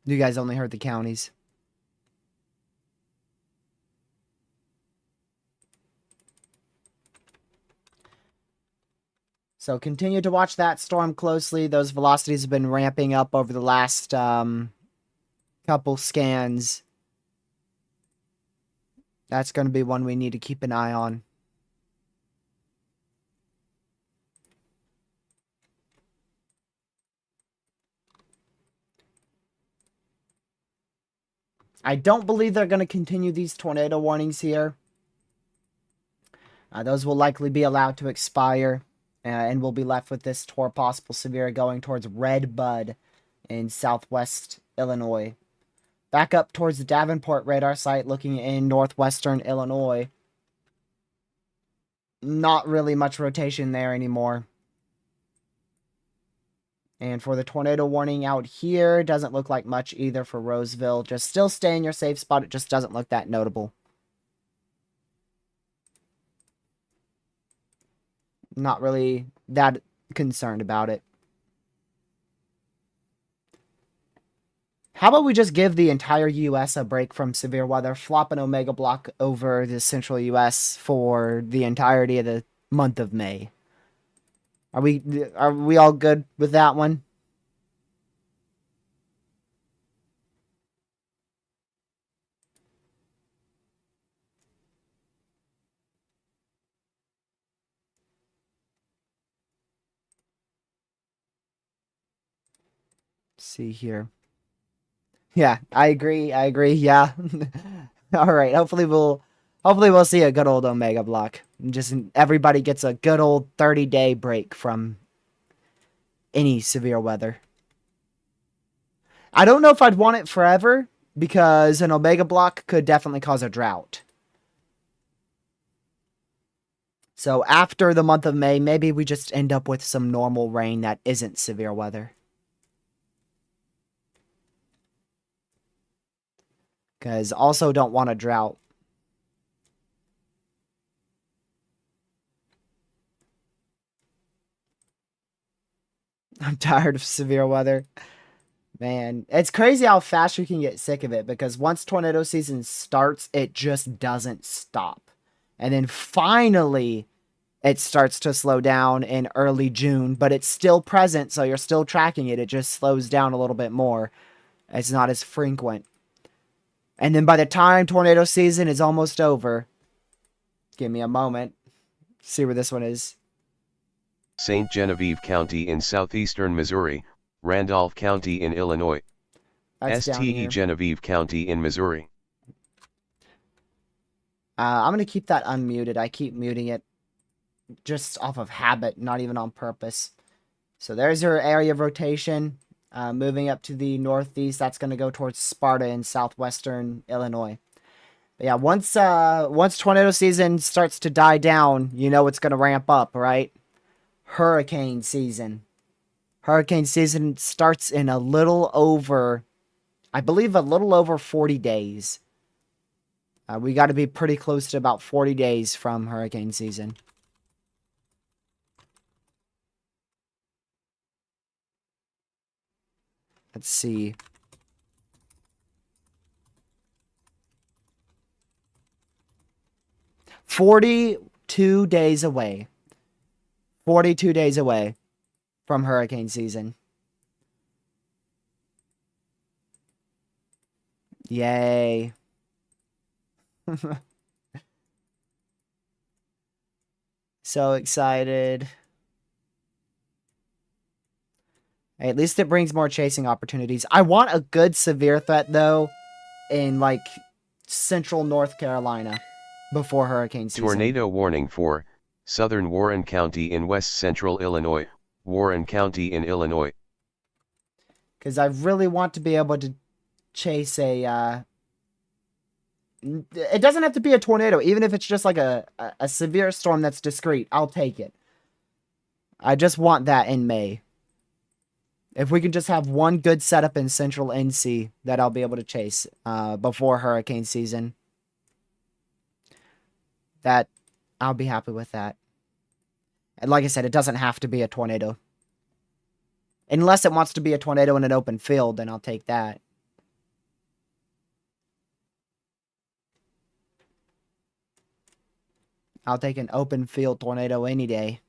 S1: you guys only heard the counties. So continue to watch that storm closely. Those velocities have been ramping up over the last couple scans. That's going to be one we need to keep an eye on. I don't believe they're going to continue these tornado warnings here. Those will likely be allowed to expire. And we'll be left with this possible severe going towards Red Bud in southwest Illinois. Back up towards the Davenport radar site, looking in northwestern Illinois. Not really much rotation there anymore. And for the tornado warning out here, doesn't look like much either for Roseville. Just still stay in your safe spot. It just doesn't look that notable. Not really that concerned about it. How about we just give the entire U.S. a break from severe weather, flop an Omega block over the central U.S. for the entirety of the month of May? Are we all good with that one? Let's see here. Yeah, I agree. I agree. Yeah. All right. Hopefully we'll see a good old Omega block. Just everybody gets a good old 30-day break from any severe weather. I don't know if I'd want it forever because an Omega block could definitely cause a drought. So after the month of May, maybe we just end up with some normal rain that isn't severe weather. Because also don't want a drought. I'm tired of severe weather. Man, it's crazy how fast you can get sick of it because once tornado season starts, it just doesn't stop. And then finally, it starts to slow down in early June, but it's still present, so you're still tracking it. It just slows down a little bit more. It's not as frequent. And then by the time tornado season is almost over, give me a moment, see where this one is.
S2: St. Genevieve County in southeastern Missouri, Randolph County in Illinois.
S1: That's down
S2: STE
S1: here.
S2: Genevieve County in Missouri.
S1: I'm going to keep that unmuted. I keep muting it just off of habit, not even on purpose. So there's your area of rotation. Moving up to the northeast, that's going to go towards Sparta in southwestern Illinois. But yeah, once tornado season starts to die down, you know it's going to ramp up, right? Hurricane season. Hurricane season starts in a little over 40 days. We got to be pretty close to about 40 days from hurricane season. Let's see. "42 days away. 42 days away from hurricane season. Yay. So excited. Hey, at least it brings more chasing opportunities. I want a good severe threat, though, in, like, central North Carolina before hurricane season.
S2: Tornado warning for southern Warren County in west central Illinois, Warren County in Illinois.
S1: Because I really want to be able to chase a... It doesn't have to be a tornado. Even if it's just like a severe storm that's discrete, I'll take it. I just want that in May. If we can just have one good setup in central NC that I'll be able to chase before hurricane season, that I'll be happy with that. And like I said, it doesn't have to be a tornado. Unless it wants to be a tornado in an open field, then I'll take that. I'll take an open field tornado any day.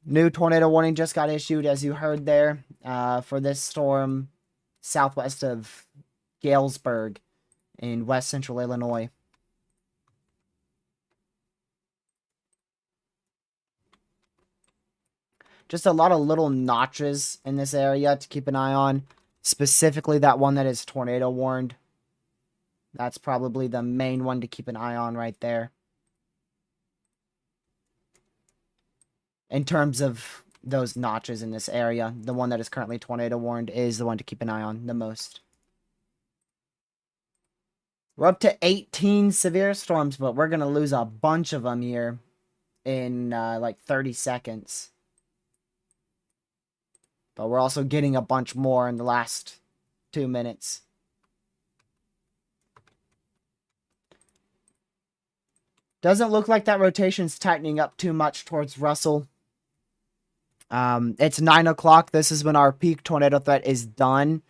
S1: New tornado warning just got issued, as you heard there, for this storm southwest of Galesburg in west central Illinois. Just a lot of little notches in this area to keep an eye on. Specifically that one that is tornado warned. That's probably the main one to keep an eye on right there. In terms of those notches in this area, the one that is currently tornado warned is the one to keep an eye on the most. We're up to 18 severe storms, but we're going to lose a bunch of them here in like 30 seconds. But we're also getting a bunch more in the last 2 minutes. Doesn't look like that rotation's tightening up too much towards Russell. It's 9 o'clock. This is when our peak tornado threat is done.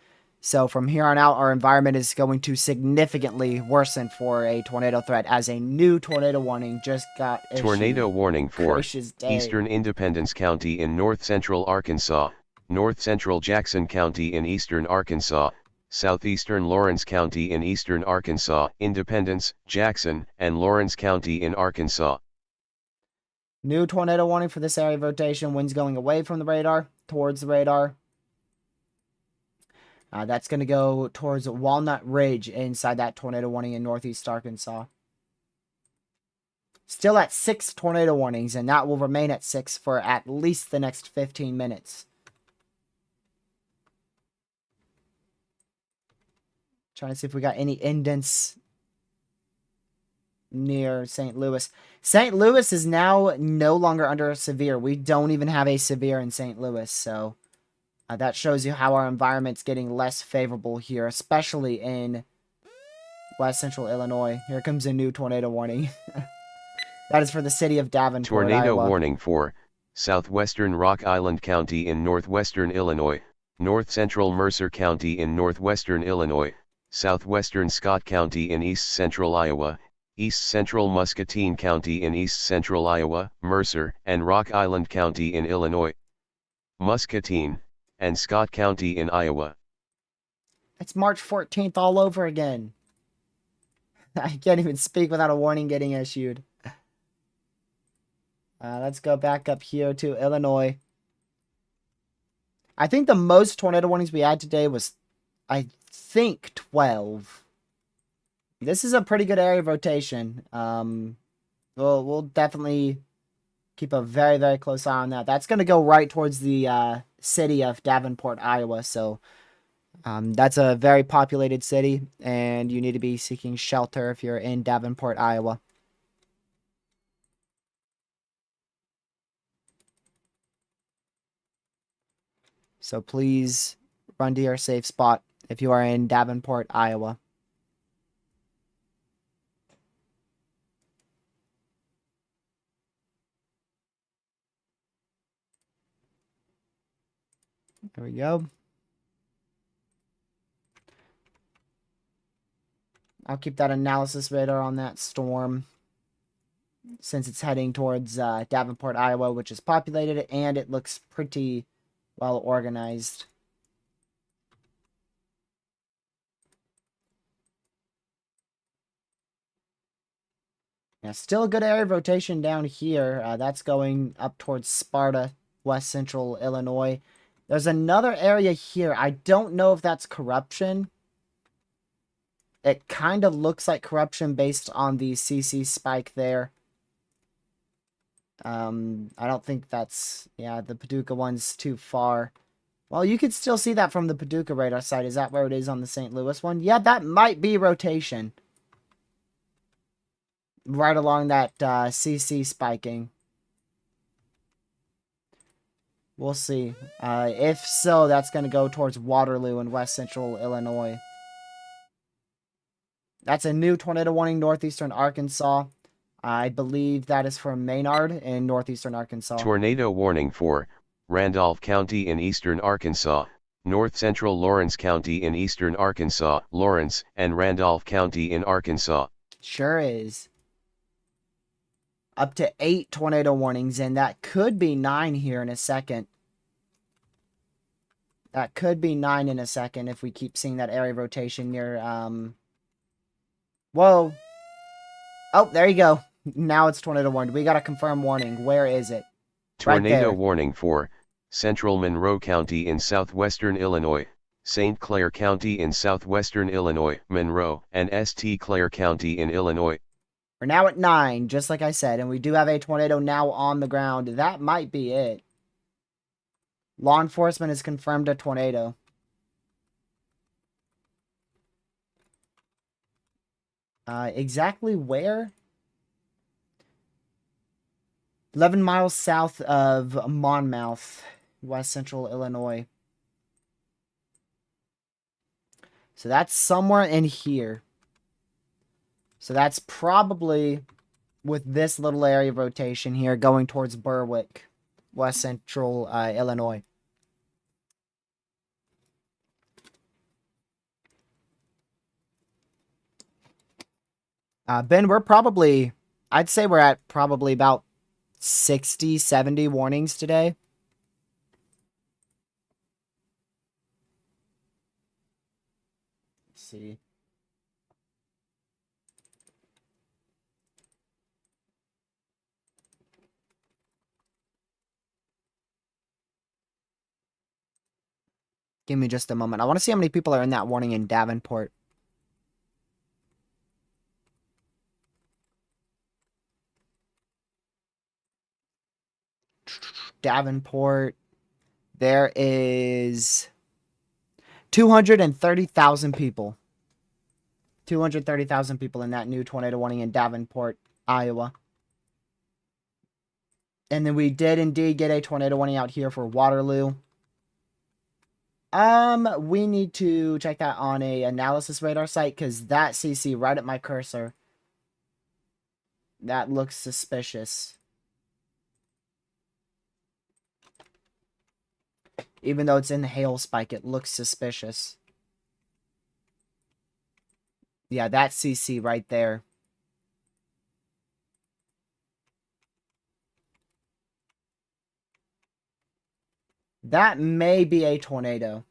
S1: So from here on out, our environment is going to significantly worsen for a tornado threat as a new tornado warning just got issued.
S2: Tornado warning for
S1: Gracious day.
S2: Eastern Independence County in north-central Arkansas, north-central Jackson County in eastern Arkansas, southeastern Lawrence County in eastern Arkansas, Independence, Jackson, and Lawrence County in Arkansas.
S1: New tornado warning for this area of rotation. Winds going away from the radar, towards the radar. That's going to go towards Walnut Ridge inside that tornado warning in northeast Arkansas. Still at 6 tornado warnings, and that will remain at 6 for at least the next 15 minutes. Trying to see if we got any indents near St. Louis. St. Louis is now no longer under a severe. We don't even have a severe in St. Louis, so that shows you how our environment's getting less favorable here, especially in west central Illinois. Here comes a new tornado warning. That is for the city of Davenport,
S2: Tornado
S1: Iowa.
S2: warning for southwestern Rock Island County in northwestern Illinois, north-central Mercer County in northwestern Illinois, southwestern Scott County in east-central Iowa, east-central Muscatine County in east-central Iowa, Mercer, and Rock Island County in Illinois, Muscatine, and Scott County in Iowa.
S1: It's March 14th all over again. I can't even speak without a warning getting issued. Let's go back up here to Illinois. I think the most tornado warnings we had today was, I think, 12. This is a pretty good area of rotation. We'll definitely keep a very, very close eye on that. That's going to go right towards the city of Davenport, Iowa. So that's a very populated city, and you need to be seeking shelter if you're in Davenport, Iowa. So please run to your safe spot if you are in Davenport, Iowa. There we go. I'll keep that analysis radar on that storm since it's heading towards Davenport, Iowa, which is populated, and it looks pretty well organized. Yeah, still a good area of rotation down here. That's going up towards Sparta, west central Illinois. There's another area here. I don't know if that's corruption. It kind of looks like corruption based on the CC spike there. I don't think that's... Yeah, the Paducah one's too far. Well, you could still see that from the Paducah radar site. Is that where it is on the St. Louis one? Yeah, that might be rotation. Right along that CC spiking. We'll see. If so, that's going to go towards Waterloo in west central Illinois. That's a new tornado warning, northeastern Arkansas. I believe that is for Maynard in northeastern Arkansas.
S2: Tornado warning for Randolph County in eastern Arkansas, north-central Lawrence County in eastern Arkansas, Lawrence, and Randolph County in Arkansas.
S1: Sure is. Up to 8 tornado warnings, and that could be 9 here in a second. That could be 9 in a second if we keep seeing that area of rotation near, Whoa. Oh, there you go. Now it's tornado warning. We got a confirmed warning. Where is it?
S2: Tornado
S1: right
S2: warning for central Monroe County in southwestern Illinois, St. Clair County in southwestern Illinois, Monroe, and St. Clair County in Illinois.
S1: We're now at 9, just like I said, and we do have a tornado now on the ground. That might be it. Law enforcement has confirmed a tornado. Exactly where? 11 miles south of Monmouth, west central Illinois. So that's somewhere in here. So that's probably with this little area of rotation here going towards Berwick, west central Illinois. Ben, I'd say we're at probably about 60, 70 warnings today. Let's see. Give me just a moment. I want to see how many people are in that warning in Davenport. Davenport. There is 230,000 people. 230,000 people in that new tornado warning in Davenport, Iowa. And then we did indeed get a tornado warning out here for Waterloo. We need to check that on a analysis radar site because that CC right at my cursor, that looks suspicious. Even though it's in the hail spike, it looks suspicious. Yeah, that CC right there. That may be a tornado.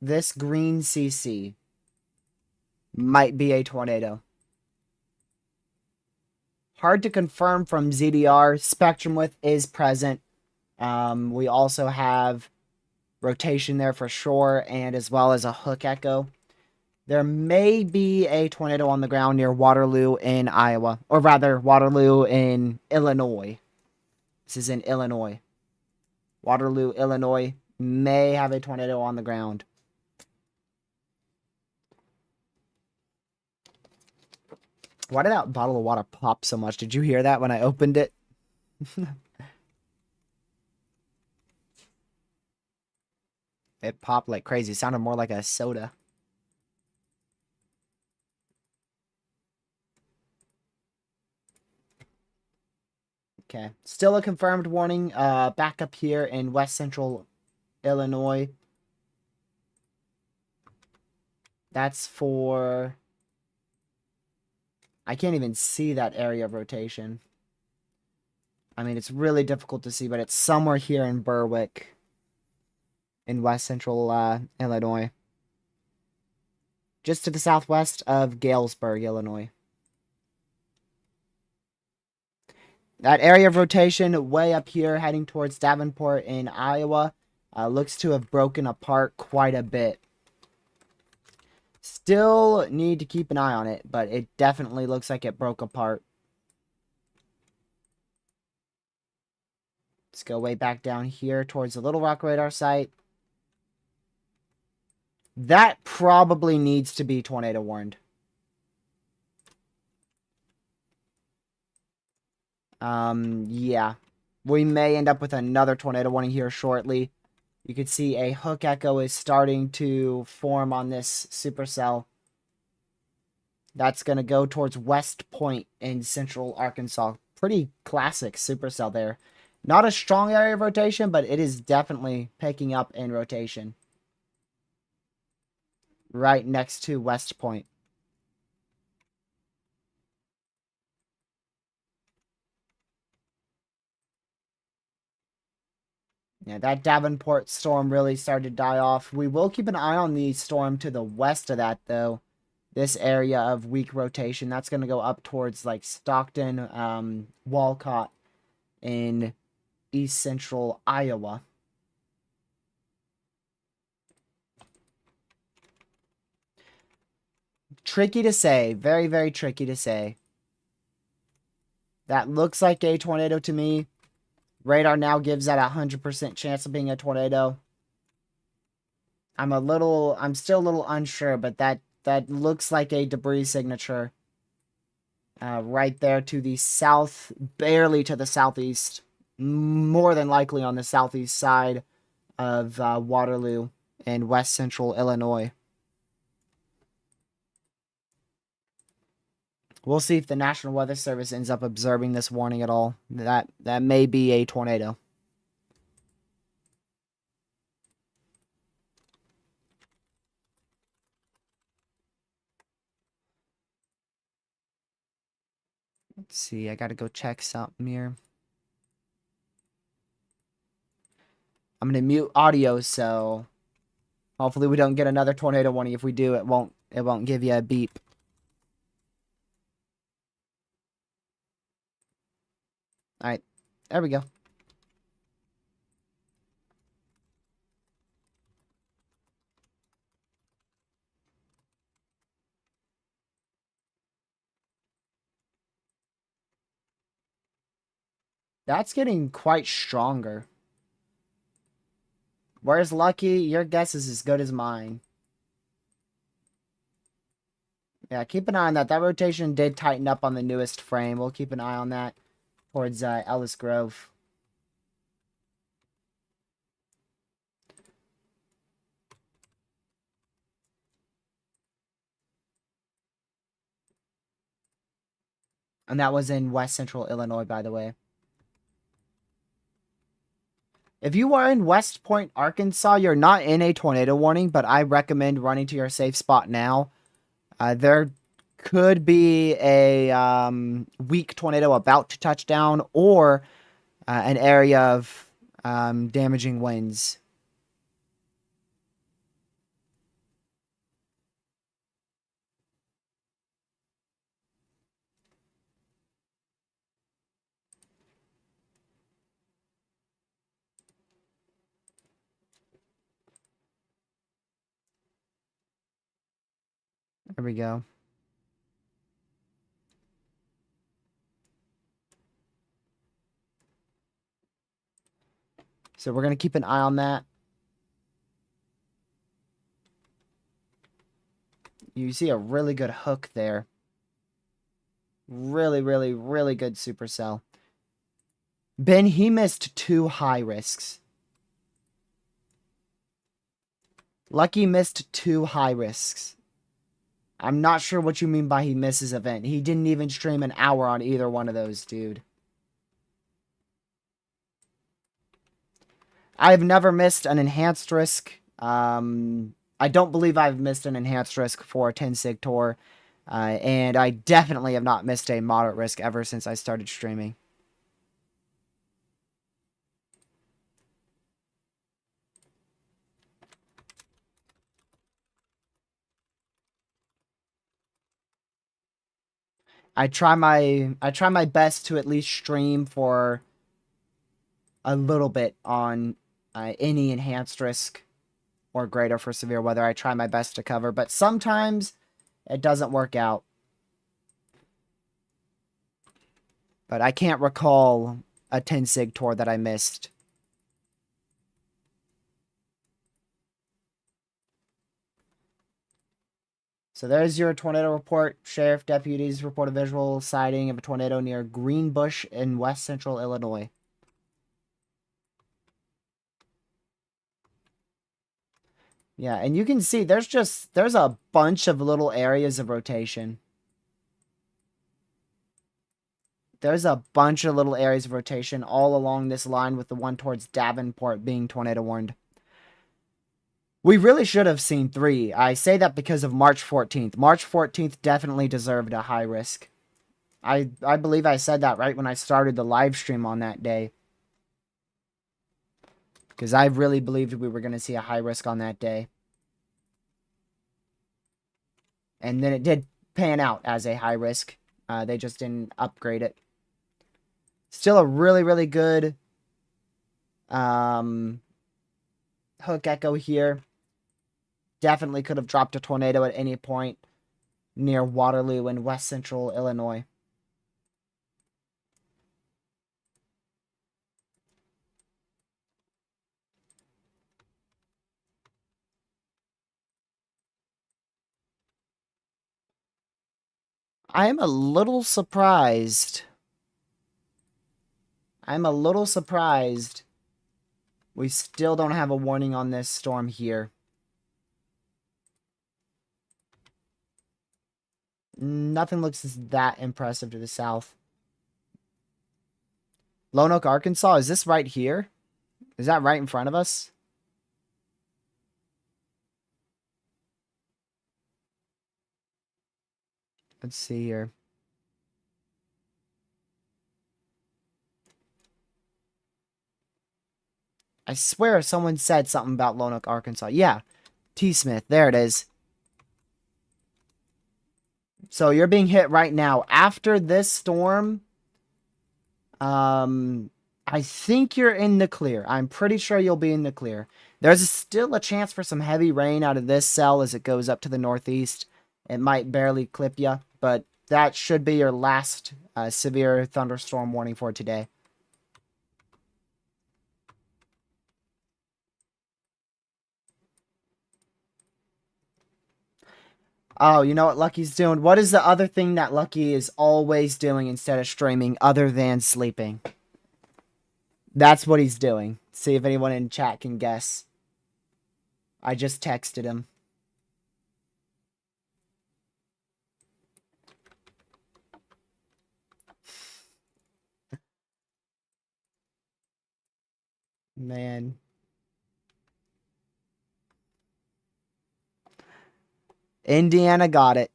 S1: This green CC might be a tornado. Hard to confirm from ZDR. Spectrum width is present. We also have rotation there for sure, and as well as a hook echo. There may be a tornado on the ground near Waterloo in Iowa, or rather Waterloo in Illinois. This is in Illinois. Waterloo, Illinois may have a tornado on the ground. Why did that bottle of water pop so much? Did you hear that when I opened it? It popped like crazy. It sounded more like a soda. Okay. Still a confirmed warning. Back up here in west central Illinois. That's for... I can't even see that area of rotation. I mean, it's really difficult to see, but it's somewhere here in Berwick, in west central Illinois. Just to the southwest of Galesburg, Illinois. That area of rotation way up here heading towards Davenport in Iowa looks to have broken apart quite a bit. Still need to keep an eye on it, but it definitely looks like it broke apart. Let's go way back down here towards the Little Rock radar site. That probably needs to be tornado warned. Yeah. We may end up with another tornado warning here shortly. You can see a hook echo is starting to form on this supercell. That's going to go towards West Point in central Arkansas. Pretty classic supercell there. Not a strong area of rotation, but it is definitely picking up in rotation. Right next to West Point. Yeah, that Davenport storm really started to die off. We will keep an eye on the storm to the west of that, though. This area of weak rotation. That's going to go up towards, like, Stockton, Walcott in east central Iowa. Tricky to say. Very, very tricky to say. That looks like a tornado to me. Radar now gives that 100% chance of being a tornado. I'm still a little unsure, but that that looks like a debris signature. Right there to the south, barely to the southeast. More than likely on the southeast side of Waterloo in west central Illinois. We'll see if the National Weather Service ends up observing this warning at all. That may be a tornado. Let's see, I gotta go check something here. I'm gonna mute audio, so hopefully we don't get another tornado warning. If we do, it won't give you a beep. Alright, there we go. That's getting quite stronger. Where's Lucky? Your guess is as good as mine. Yeah, keep an eye on that. That rotation did tighten up on the newest frame. We'll keep an eye on that towards Ellis Grove. And that was in west central Illinois, by the way. If you are in West Point, Arkansas, you're not in a tornado warning, but I recommend running to your safe spot now. There could be a weak tornado about to touch down or an area of damaging winds. There we go. So we're going to keep an eye on that. You see a really good hook there. Really, really, really good supercell. Ben, he missed 2 high risks. Lucky missed 2 high risks. I'm not sure what you mean by he misses event. He didn't even stream an hour on either one of those, dude. I've never missed an enhanced risk. I don't believe I've missed an enhanced risk for a 10 sig tour. And I definitely have not missed a moderate risk ever since I started streaming. I try my best to at least stream for a little bit on any enhanced risk or greater for severe weather. I try my best to cover, but sometimes it doesn't work out. But I can't recall a 10 sig tour that I missed. So there's your tornado report. Sheriff deputies report a visual sighting of a tornado near Greenbush in west central Illinois. Yeah, and you can see there's a bunch of little areas of rotation. There's a bunch of little areas of rotation all along this line, with the one towards Davenport being tornado warned. We really should have seen 3. I say that because of March 14th. March 14th definitely deserved a high risk. I believe I said that right when I started the live stream on that day. Because I really believed we were going to see a high risk on that day. And then it did pan out as a high risk. They just didn't upgrade it. Still a really, really good hook echo here. Definitely could have dropped a tornado at any point near Waterloo in west central Illinois. I am a little surprised. I'm a little surprised we still don't have a warning on this storm here. Nothing looks that impressive to the south. Lone Oak, Arkansas, is this right here? Is that right in front of us? Let's see here. I swear someone said something about Lone Oak, Arkansas. Yeah, T. Smith. There it is. So you're being hit right now. After this storm, I think you're in the clear. I'm pretty sure you'll be in the clear. There's still a chance for some heavy rain out of this cell as it goes up to the northeast. It might barely clip you, but that should be your last severe thunderstorm warning for today. Oh, you know what Lucky's doing? What is the other thing that Lucky is always doing instead of streaming other than sleeping? That's what he's doing. See if anyone in chat can guess. I just texted him. Man. Indiana got it.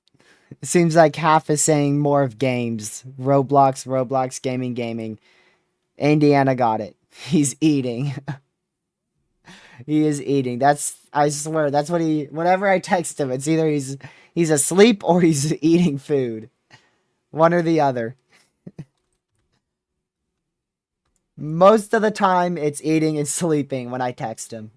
S1: It seems like half is saying more of games. Roblox, Roblox, gaming, gaming. Indiana got it. He's eating. He is eating. I swear, that's what whenever I text him, it's either he's asleep or he's eating food. One or the other. Most of the time, it's eating and sleeping when I text him.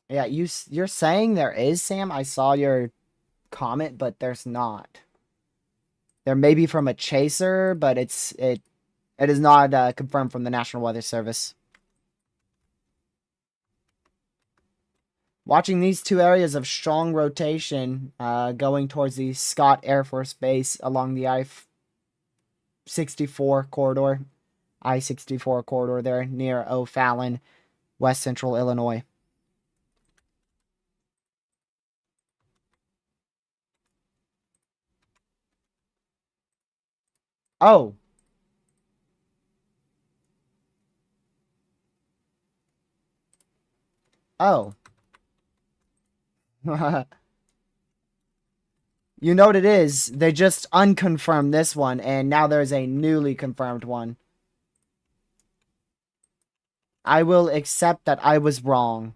S1: Yeah, you're saying there is, Sam. I saw your comment, but there's not. There may be from a chaser, but it is not confirmed from the National Weather Service. Watching these two areas of strong rotation going towards the Scott Air Force Base along the I-64 corridor. I-64 corridor there near O'Fallon, West Central Illinois. Oh. Oh. You know what it is? They just unconfirmed this one, and now there's a newly confirmed one. I will accept that I was wrong.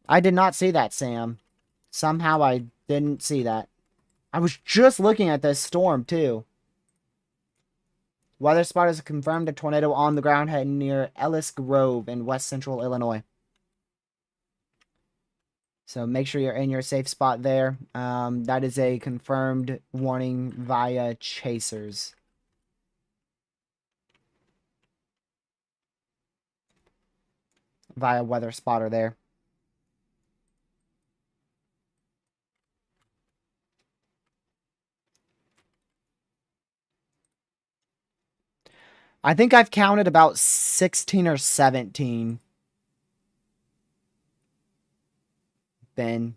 S1: I did not see that, Sam. Somehow I didn't see that. I was just looking at this storm, too. Weather spotters confirmed a tornado on the ground heading near Ellis Grove in west central Illinois. So make sure you're in your safe spot there. That is a confirmed warning via chasers. Via weather spotter there. I think I've counted about 16 or 17. Ben.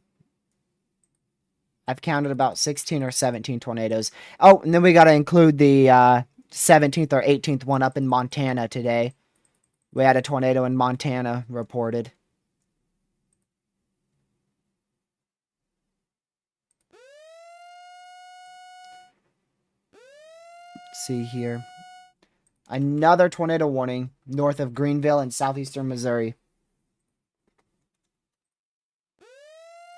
S1: I've counted about 16 or 17 tornadoes. Oh, and then we got to include the 17th or 18th one up in Montana today. We had a tornado in Montana reported. Let's see here. Another tornado warning north of Greenville in southeastern Missouri.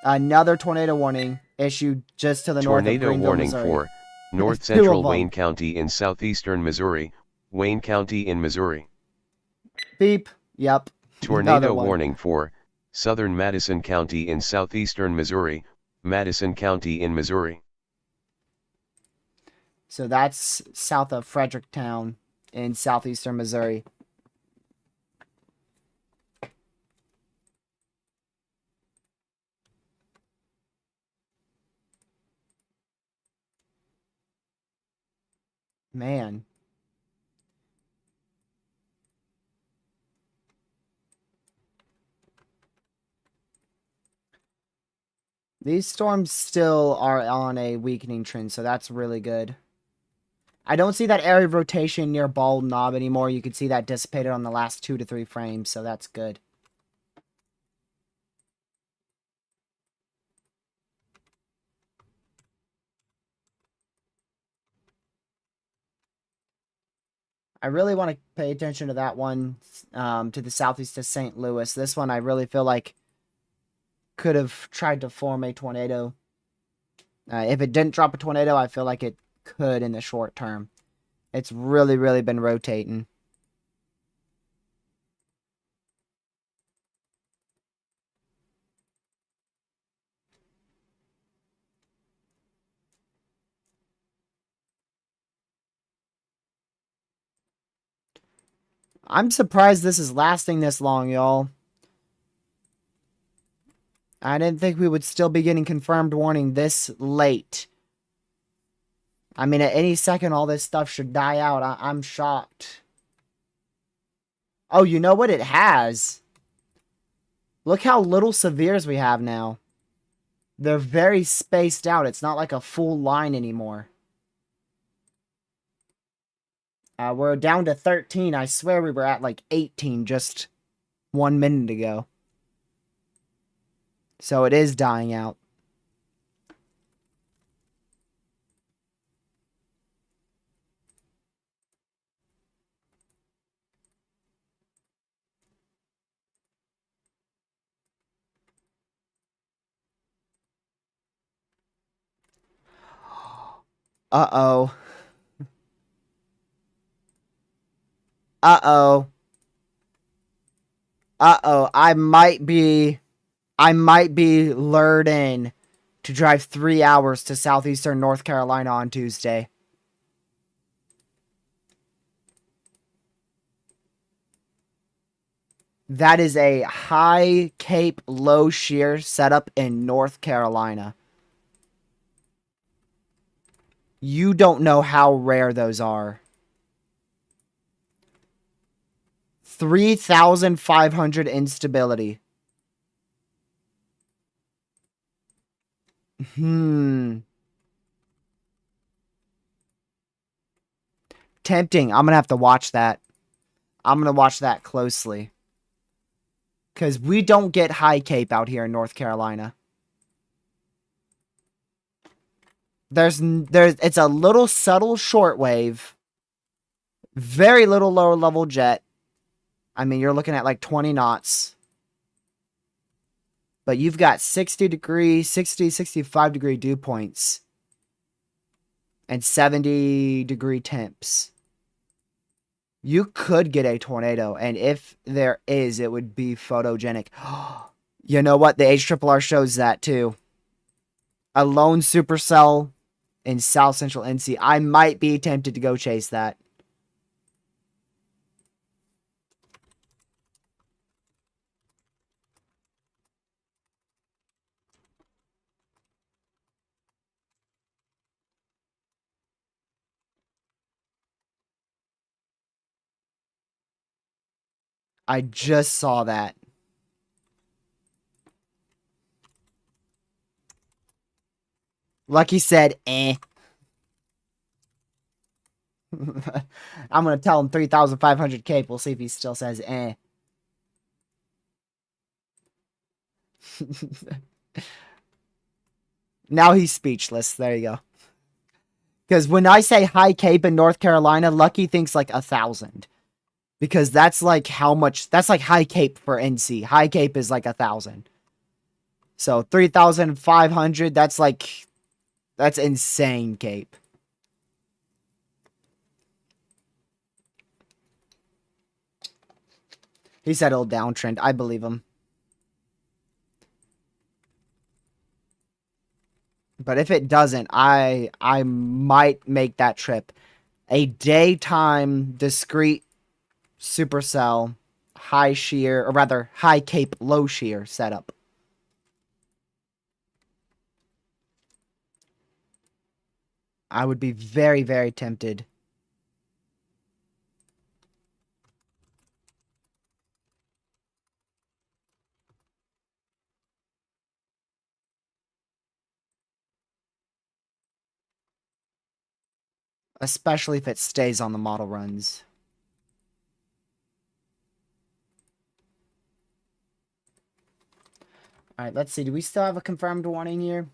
S1: Another tornado warning issued just to the north of Greenville,
S2: Tornado warning
S1: Missouri.
S2: for north central Wayne County in southeastern Missouri, Wayne County in Missouri.
S1: Beep. Yep.
S2: Tornado warning for southern Madison County in southeastern Missouri, Madison County in Missouri.
S1: So that's south of Fredericktown in southeastern Missouri. Man. These storms still are on a weakening trend, so that's really good. I don't see that area of rotation near Bald Knob anymore. You can see that dissipated on the last 2 to 3 frames, so that's good. I really want to pay attention to that one to the southeast of St. Louis. This one I really feel like could have tried to form a tornado. If it didn't drop a tornado, I feel like it could in the short term. It's really, really been rotating. I'm surprised this is lasting this long, y'all. I didn't think we would still be getting confirmed warning this late. I mean, at any second, all this stuff should die out. I'm shocked. Oh, you know what? It has. Look how little severes we have now. They're very spaced out. It's not like a full line anymore. We're down to 13. I swear we were at like 18 just 1 minute ago. So it is dying out. Uh-oh. Uh-oh. Uh-oh. I might be lured in to drive 3 hours to southeastern North Carolina on Tuesday. That is a high cape, low shear setup in North Carolina. You don't know how rare those are. 3,500 instability. Tempting. I'm going to have to watch that. I'm going to watch that closely. Because we don't get high cape out here in North Carolina. It's a little subtle shortwave. Very little lower level jet. I mean, you're looking at like 20 knots. But you've got 60, 65 degree dew points. And 70-degree temps. You could get a tornado. And if there is, it would be photogenic. You know what? The HRRR shows that too. A lone supercell in South Central NC. I might be tempted to go chase that. I just saw that. Lucky said, eh. I'm going to tell him 3,500 cape. We'll see if he still says, eh. Now he's speechless. There you go. Because when I say high cape in North Carolina, Lucky thinks like 1,000. Because that's like how much, that's like high cape for NC. High cape is like 1,000. So 3,500, that's like, that's insane cape. He said it'll downtrend. I believe him. But But if it doesn't, I might make that trip. A daytime discrete supercell high shear, or rather high cape low shear setup. I would be very, very tempted. Especially if it stays on the model runs. Alright, let's see. Do we still have a confirmed warning here?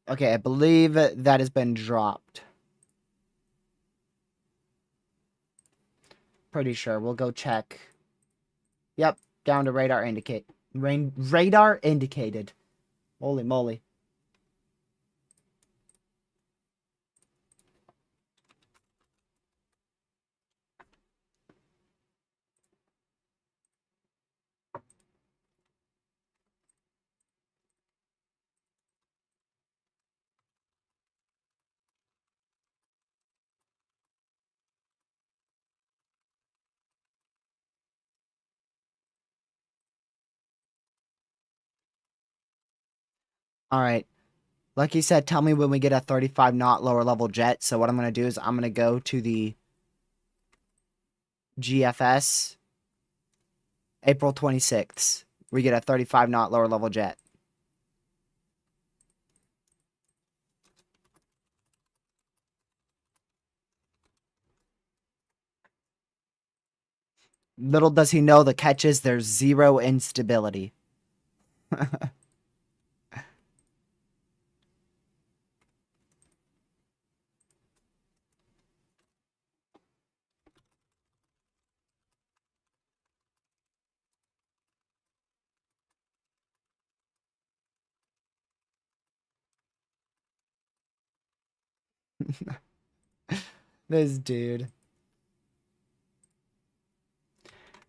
S1: Okay, I believe that has been dropped. Pretty sure. We'll go check. Yep, down to radar indicate. Radar indicated. Holy moly. Alright. Like you said, tell me when we get a 35 knot lower level jet. So what I'm going to do is I'm going to go to the GFS April 26th. We get a 35 knot lower level jet. Little does he know the catch is there's zero instability. This dude.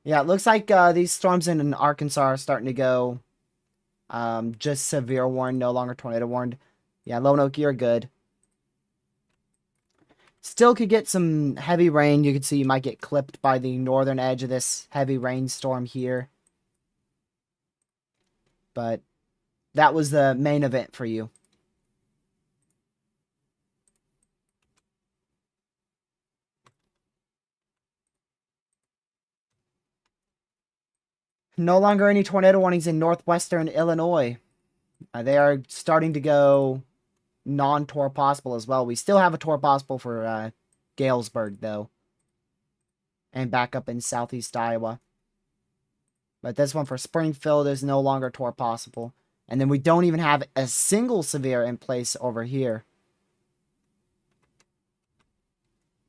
S1: Yeah, it looks like these storms in Arkansas are starting to go just severe warned, no longer tornado warned. Yeah, Lone Oak, you're good. Still could get some heavy rain. You can see you might get clipped by the northern edge of this heavy rainstorm here. But that was the main event for you. No longer any tornado warnings in northwestern Illinois. They are starting to go non-tour possible as well. We still have a tour possible for Galesburg, though. And back up in southeast Iowa. But this one for Springfield is no longer tour possible. And then we don't even have a single severe in place over here.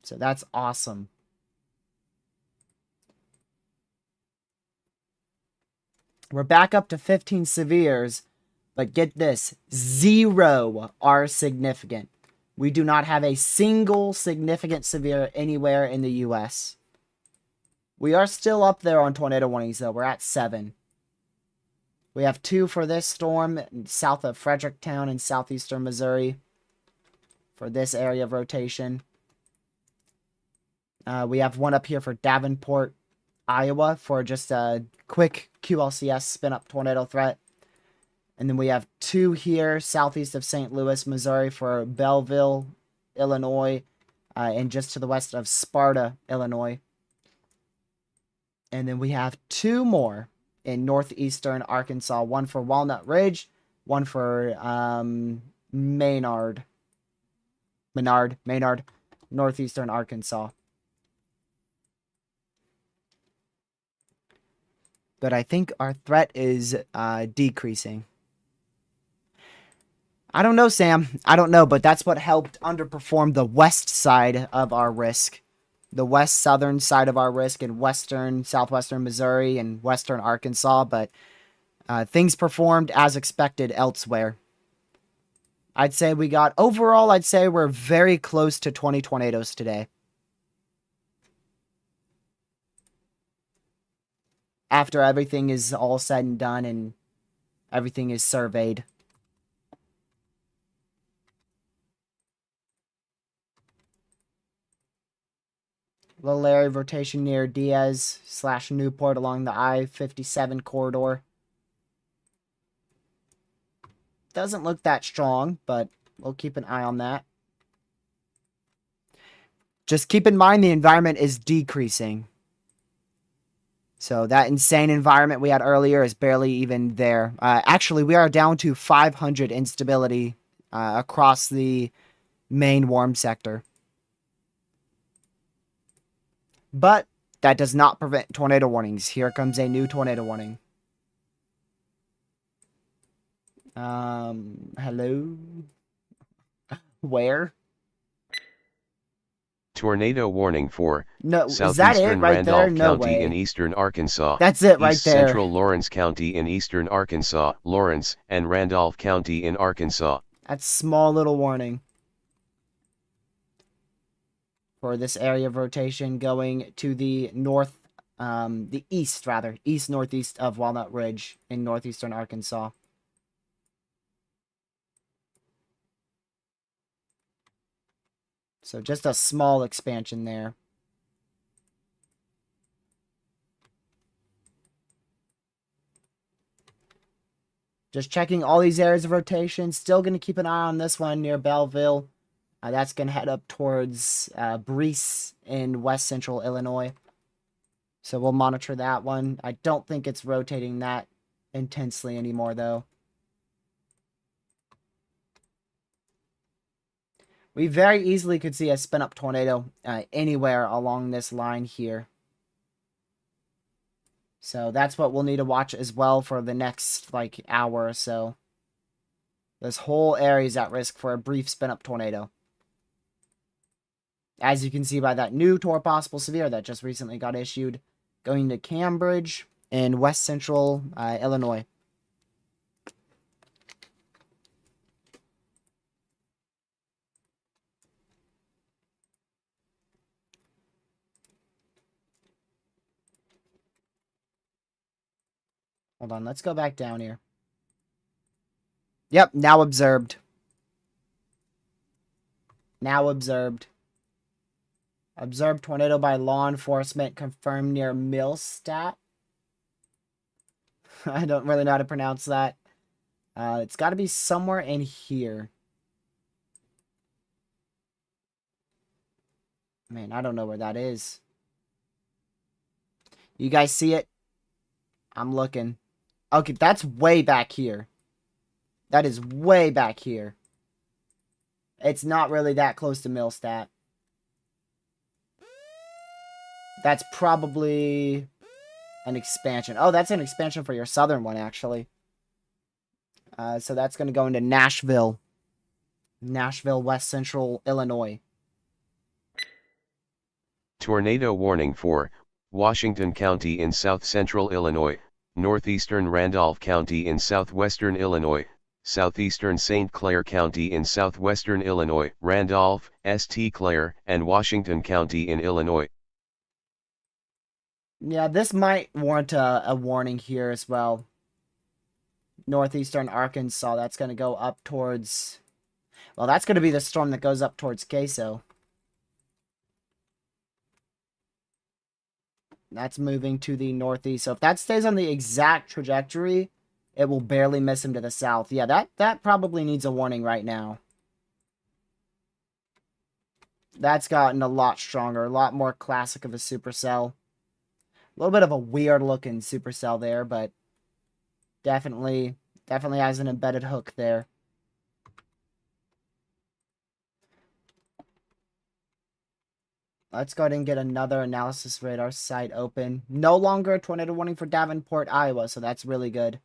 S1: So that's awesome. We're back up to 15 severes. But get this, 0 are significant. We do not have a single significant severe anywhere in the U.S. We are still up there on tornado warnings, though. We're at 7. We have 2 for this storm south of Fredericktown in southeastern Missouri for this area of rotation. We have 1 up here for Davenport, Iowa for just a quick QLCS spin-up tornado threat. And then we have 2 here southeast of St. Louis, Missouri for Belleville, Illinois, and just to the west of Sparta, Illinois. And then we have 2 more in northeastern Arkansas. 1 for Walnut Ridge, 1 for Maynard, northeastern Arkansas. But I think our threat is decreasing. I don't know, Sam. I don't know, but that's what helped underperform the west side of our risk. The west southern side of our risk in western, southwestern Missouri and western Arkansas, but things performed as expected elsewhere. I'd say we got, overall, I'd say we're very close to 20 tornadoes today. After everything is all said and done and everything is surveyed. Little area of rotation near Diaz/Newport along the I-57 corridor. Doesn't look that strong, but we'll keep an eye on that. Just keep in mind the environment is decreasing. So that insane environment we had earlier is barely even there. Actually, we are down to 500 instability across the main warm sector. But that does not prevent tornado warnings. Here comes a new tornado warning. Hello? Where?
S2: Tornado warning for
S1: No, is that it
S2: southeastern
S1: right
S2: Randolph
S1: there? No
S2: County
S1: way.
S2: in eastern Arkansas.
S1: That's it right
S2: East
S1: there.
S2: Central Lawrence County in eastern Arkansas, Lawrence and Randolph County in Arkansas.
S1: That's small little warning for this area of rotation going to the north, the east rather, east-northeast of Walnut Ridge in northeastern Arkansas. So just a small expansion there. Just checking all these areas of rotation. Still going to keep an eye on this one near Belleville. That's going to head up towards Breese in west central Illinois. So we'll monitor that one. I don't think it's rotating that intensely anymore, though. We very easily could see a spin-up tornado anywhere along this line here. So that's what we'll need to watch as well for the next, like, hour or so. This whole area is at risk for a brief spin-up tornado. As you can see by that new Tor Possible Severe that just recently got issued, going to Cambridge in west central Illinois. Hold on, let's go back down here. Yep, now observed. Now observed. Observed tornado by law enforcement confirmed near Millstat. I don't really know how to pronounce that. It's got to be somewhere in here. Man, I don't know where that is. You guys see it? I'm looking. Okay, that's way back here. That is way back here. It's not really that close to Millstat. That's probably an expansion. Oh, that's an expansion for your southern one, actually. So that's going to go into Nashville. Nashville, west central Illinois.
S2: Tornado warning for Washington County in south central Illinois, northeastern Randolph County in southwestern Illinois, southeastern St. Clair County in southwestern Illinois, Randolph, St. Clair, and Washington County in Illinois.
S1: Yeah, this might warrant a warning here as well. Northeastern Arkansas, that's going to go up towards... Well, that's going to be the storm that goes up towards Queso. That's moving to the northeast. So if that stays on the exact trajectory, it will barely miss him to the south. Yeah, that probably needs a warning right now. That's gotten a lot stronger, a lot more classic of a supercell. A little bit of a weird looking supercell there, but definitely has an embedded hook there. Let's go ahead and get another analysis radar site open. No longer a tornado warning for Davenport, Iowa, so that's really good.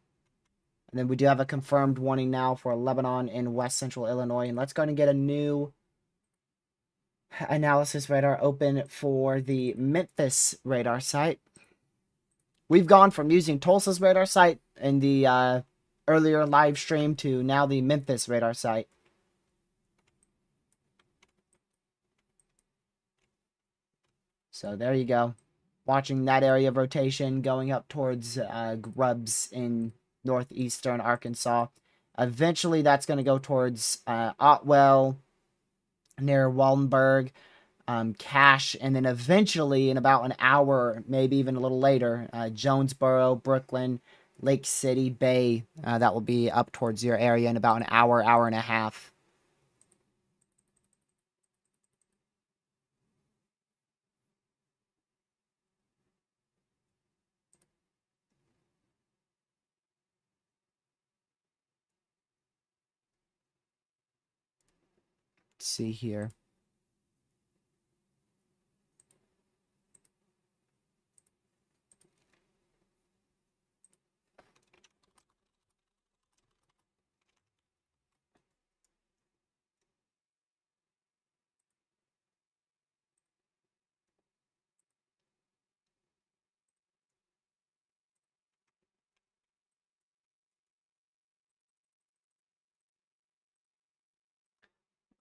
S1: And then we do have a confirmed warning now for Lebanon in west central Illinois. And let's go ahead and get a new analysis radar open for the Memphis radar site. We've gone from using Tulsa's radar site in the earlier live stream to now the Memphis radar site. So there you go. Watching that area of rotation going up towards Grubbs in northeastern Arkansas. Eventually, that's going to go towards Otwell, near Wallenberg, Cache, and then eventually, in about an hour, maybe even a little later, Jonesboro, Brooklyn, Lake City, Bay. That will be up towards your area in about an hour, hour and a half. Let's see here.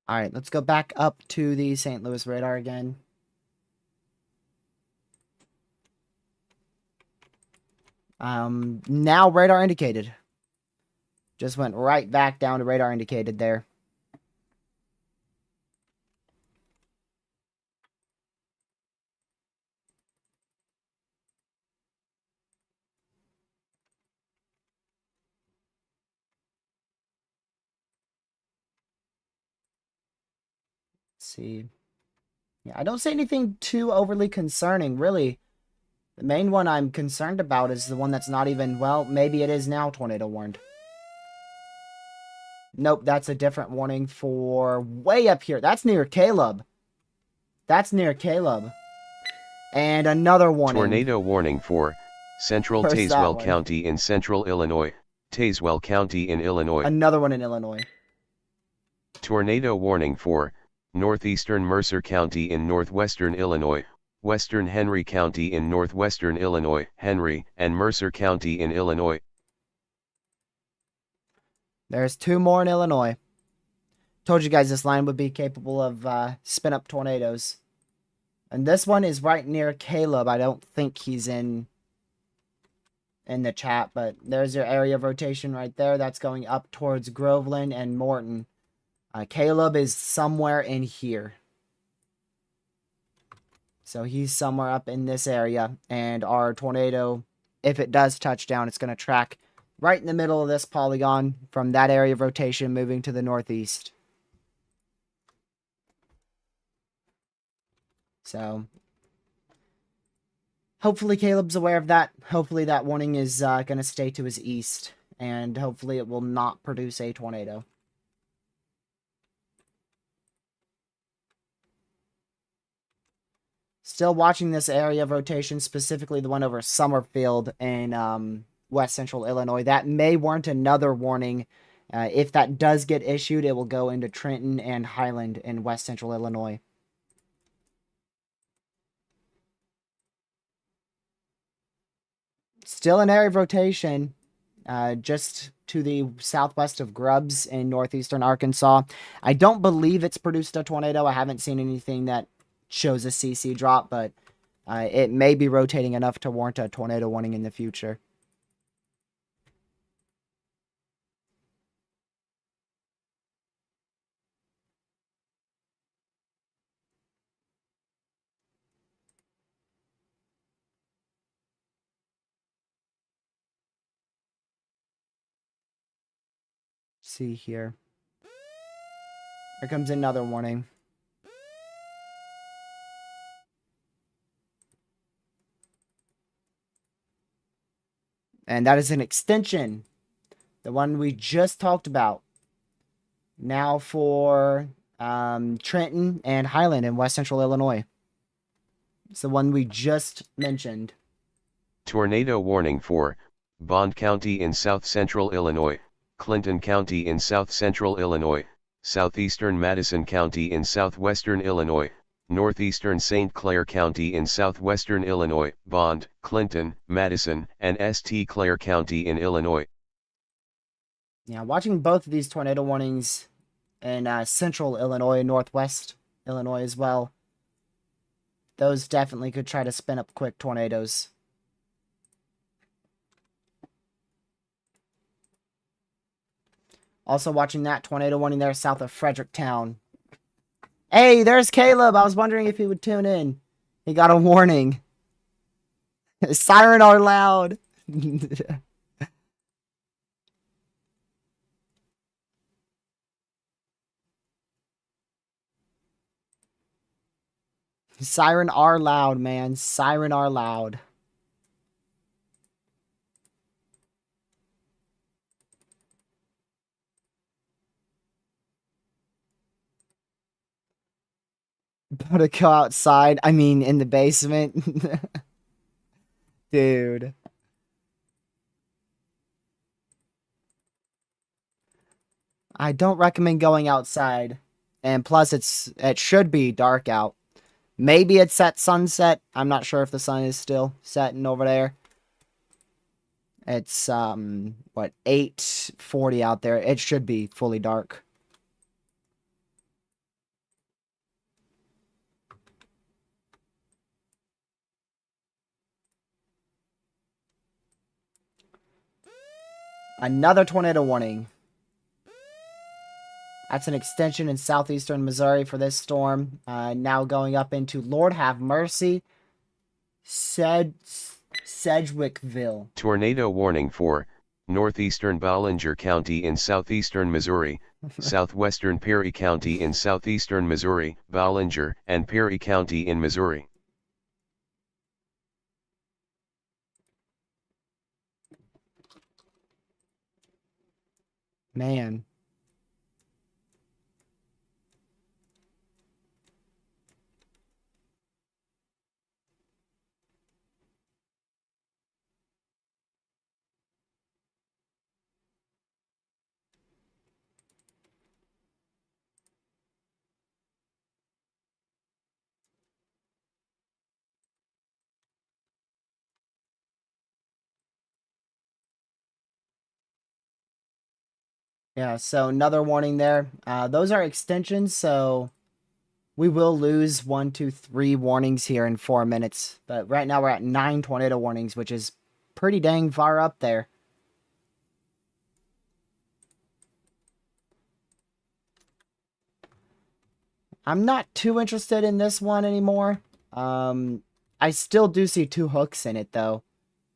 S1: All right, let's go back up to the St. Louis radar again. Now radar indicated. Just went right back down to radar indicated there. Let's see. Yeah, I don't see anything too overly concerning, really. The main one I'm concerned about is the one that's not even, well, maybe it is now tornado warned. Nope, that's a different warning for way up here. That's near Caleb. That's near Caleb. And another warning.
S2: Tornado warning for Central
S1: Where's that
S2: Tazewell
S1: one?
S2: County in central Illinois. Tazewell County in Illinois.
S1: Another one in Illinois.
S2: Tornado warning for northeastern Mercer County in northwestern Illinois, western Henry County in northwestern Illinois, Henry and Mercer County in Illinois.
S1: There's two more in Illinois. Told you guys this line would be capable of spin-up tornadoes. And this one is right near Caleb. I don't think he's in the chat, but there's your area of rotation right there. That's going up towards Groveland and Morton. Caleb is somewhere in here. So he's somewhere up in this area. And our tornado, if it does touch down, it's going to track right in the middle of this polygon from that area of rotation moving to the northeast. So hopefully Caleb's aware of that. Hopefully that warning is going to stay to his east. And hopefully it will not produce a tornado. Still watching this area of rotation, specifically the one over Summerfield in west central Illinois. That may warrant another warning. If that does get issued, it will go into Trenton and Highland in west central Illinois. Still an area of rotation, just to the southwest of Grubbs in northeastern Arkansas. I don't believe it's produced a tornado. I haven't seen anything that shows a CC drop, but it may be rotating enough to warrant a tornado warning in the future. See here. Here comes another warning. And that is an extension. The one we just talked about. Now for Trenton and Highland in west central Illinois. It's the one we just mentioned.
S2: Tornado warning for Bond County in south central Illinois, Clinton County in south central Illinois, southeastern Madison County in southwestern Illinois, northeastern St. Clair County in southwestern Illinois, Bond, Clinton, Madison, and St. Clair County in Illinois.
S1: Yeah, watching both of these tornado warnings in central Illinois, northwest Illinois as well. Those definitely could try to spin up quick tornadoes. Also watching that tornado warning there south of Fredericktown. Hey, there's Caleb. I was wondering if he would tune in. He got a warning. Siren are loud. Siren are loud, man. Siren are loud. But to go outside, I mean, in the basement. Dude. I don't recommend going outside. And plus, it should be dark out. Maybe it's at sunset. I'm not sure if the sun is still setting over there. It's, what, 8:40 out there. It should be fully dark. Another tornado warning. That's an extension in southeastern Missouri for this storm. Now going up into Lord have mercy, Sedgwickville.
S2: Tornado warning for northeastern Ballinger County in southeastern Missouri, southwestern Perry County in southeastern Missouri, Ballinger and Perry County in Missouri.
S1: Man. Yeah, so another warning there. Those are extensions, so we will lose 1, 2, 3 warnings here in 4 minutes. But right now we're at 9 tornado warnings, which is pretty dang far up there. I'm not too interested in this one anymore. I still do see 2 hooks in it, though.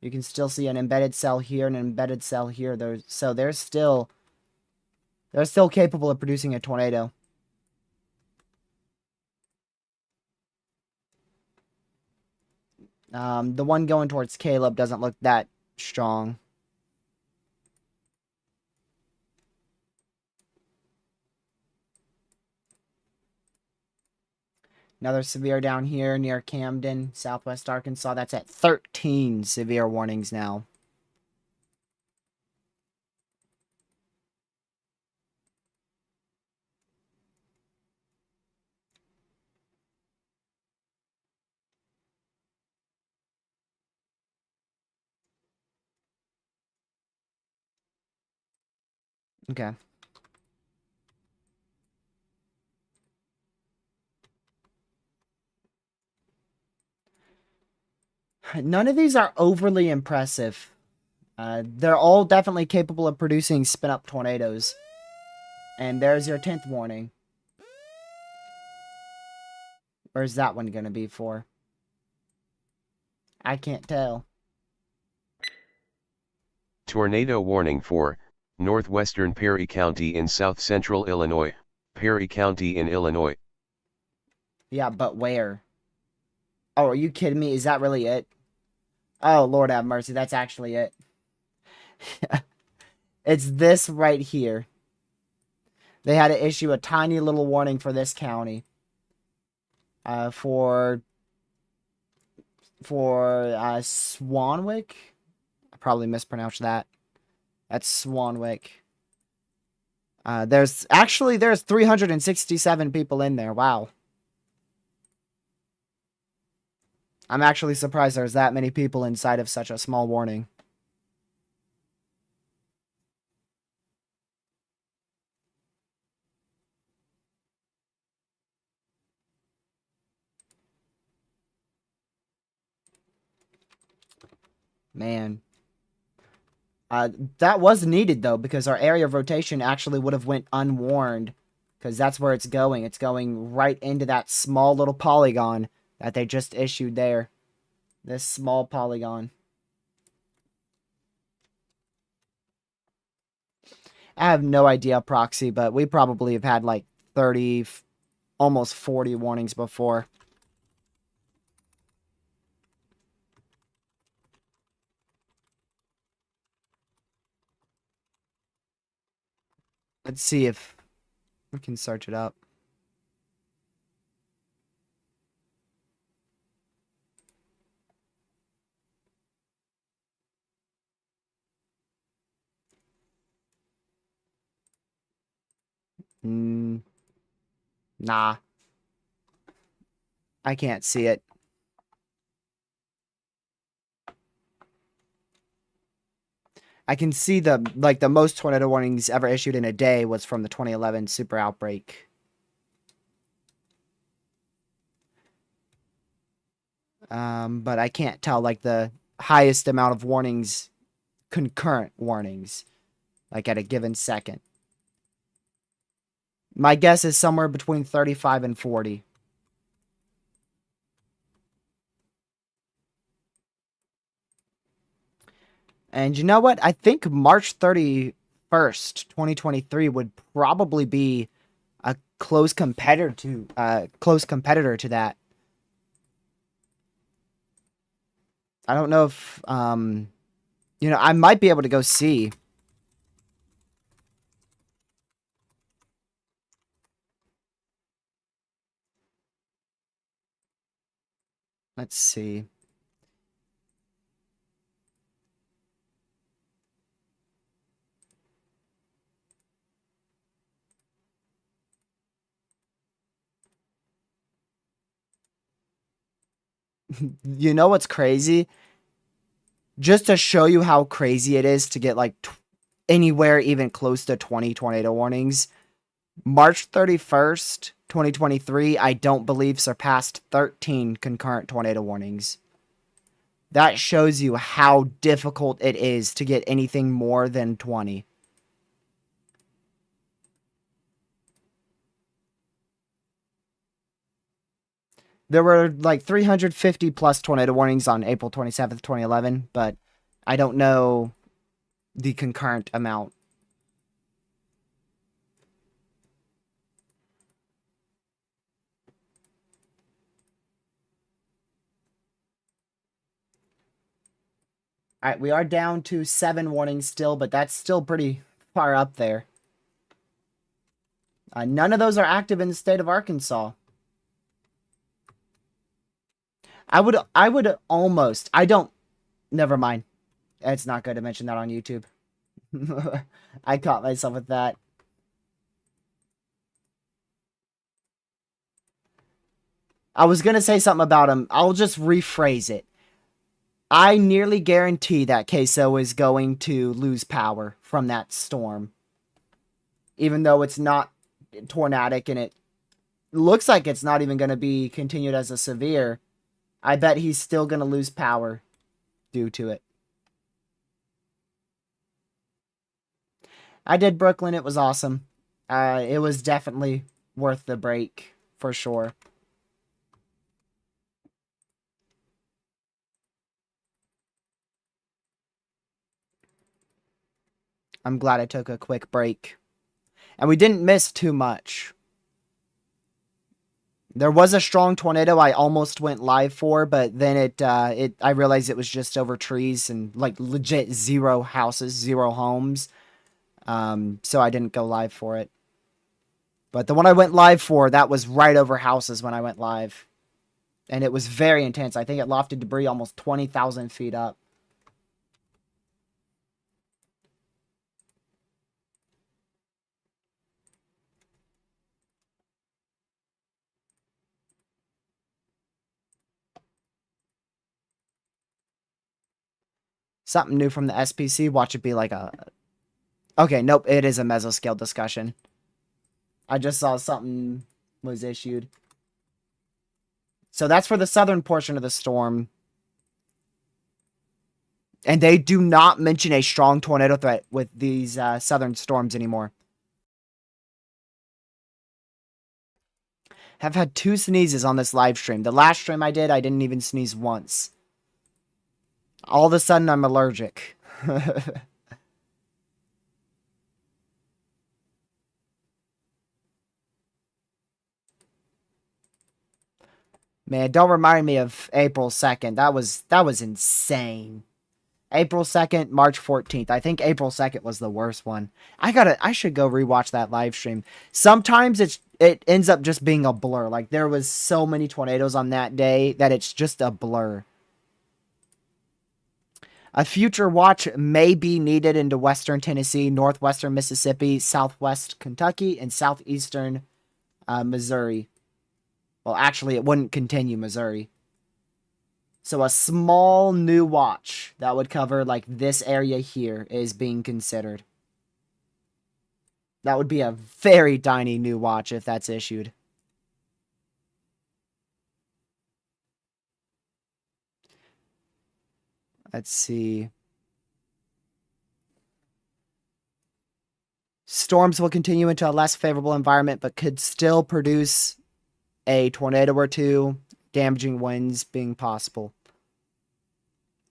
S1: You can still see an embedded cell here and an embedded cell here. So they're still capable of producing a tornado. The one going towards Caleb doesn't look that strong. Another severe down here near Camden, southwest Arkansas. That's at 13 severe warnings now. Okay. None of these are overly impressive. They're all definitely capable of producing spin-up tornadoes. And there's your 10th warning. Where's that one going to be for? I can't tell.
S2: Tornado warning for northwestern Perry County in south central Illinois, Perry County in Illinois.
S1: Yeah, but where? Oh, are you kidding me? Is that really it? Oh, Lord have mercy. That's actually it. It's this right here. They had to issue a tiny little warning for this county. For Swanwick. I probably mispronounced that. That's Swanwick. There's 367 people in there. Wow. I'm actually surprised there's that many people inside of such a small warning. Man. Uh, that was needed, though, because our area of rotation actually would have went unwarned, because that's where it's going. It's going right into that small little polygon that they just issued there. This small polygon. I have no idea, Proxy, but we probably have had like 30, almost 40 warnings before. Let's see if we can search it up. Nah, I can't see it. I can see the most tornado warnings ever issued in a day was from the 2011 super outbreak. But I can't tell like the highest amount of warnings, concurrent warnings, like at a given second. My guess is somewhere between 35 and 40. And you know what? I think March 31st, 2023 would probably be a close competitor to that. I don't know if I might be able to go see. Let's see. You know what's crazy? Just to show you how crazy it is to get like anywhere even close to 20 tornado warnings. March 31st, 2023, I don't believe surpassed 13 concurrent tornado warnings. That shows you how difficult it is to get anything more than 20. There were like 350 plus tornado warnings on April 27th, 2011, but I don't know the concurrent amount. All right, we are down to 7 warnings still, but that's still pretty far up there. None of those are active in the state of Arkansas. I would almost, I don't, never mind. It's not good to mention that on YouTube. I caught myself with that. I was going to say something about him. I'll just rephrase it. I nearly guarantee that Queso is going to lose power from that storm. Even though it's not tornadic and it looks like it's not even going to be continued as a severe, I bet he's still going to lose power due to it. I did Brooklyn. It was awesome. It was definitely worth the break for sure. I'm glad I took a quick break. And we didn't miss too much. There was a strong tornado I almost went live for, but then I realized it was just over trees and like legit 0 houses, 0 homes. So I didn't go live for it. But the one I went live for, that was right over houses when I went live. And it was very intense. I think it lofted debris almost 20,000 feet up. Something new from the SPC. Watch it be like a... Okay, nope. It is a mesoscale discussion. I just saw something was issued. So that's for the southern portion of the storm. And they do not mention a strong tornado threat with these southern storms anymore. Have had 2 sneezes on this live stream. The last stream I didn't even sneeze once. All of a sudden, I'm allergic. Man, don't remind me of April 2nd. That was insane. April 2nd, March 14th. I think April 2nd was the worst one. I should go rewatch that live stream. Sometimes it ends up just being a blur. Like there was so many tornadoes on that day that it's just a blur. A future watch may be needed into western Tennessee, northwestern Mississippi, southwest Kentucky, and southeastern Missouri. Well, actually, it wouldn't continue Missouri. So a small new watch that would cover like this area here is being considered. That would be a very tiny new watch if that's issued. Let's see. Storms will continue into a less favorable environment, but could still produce a tornado or two, damaging winds being possible.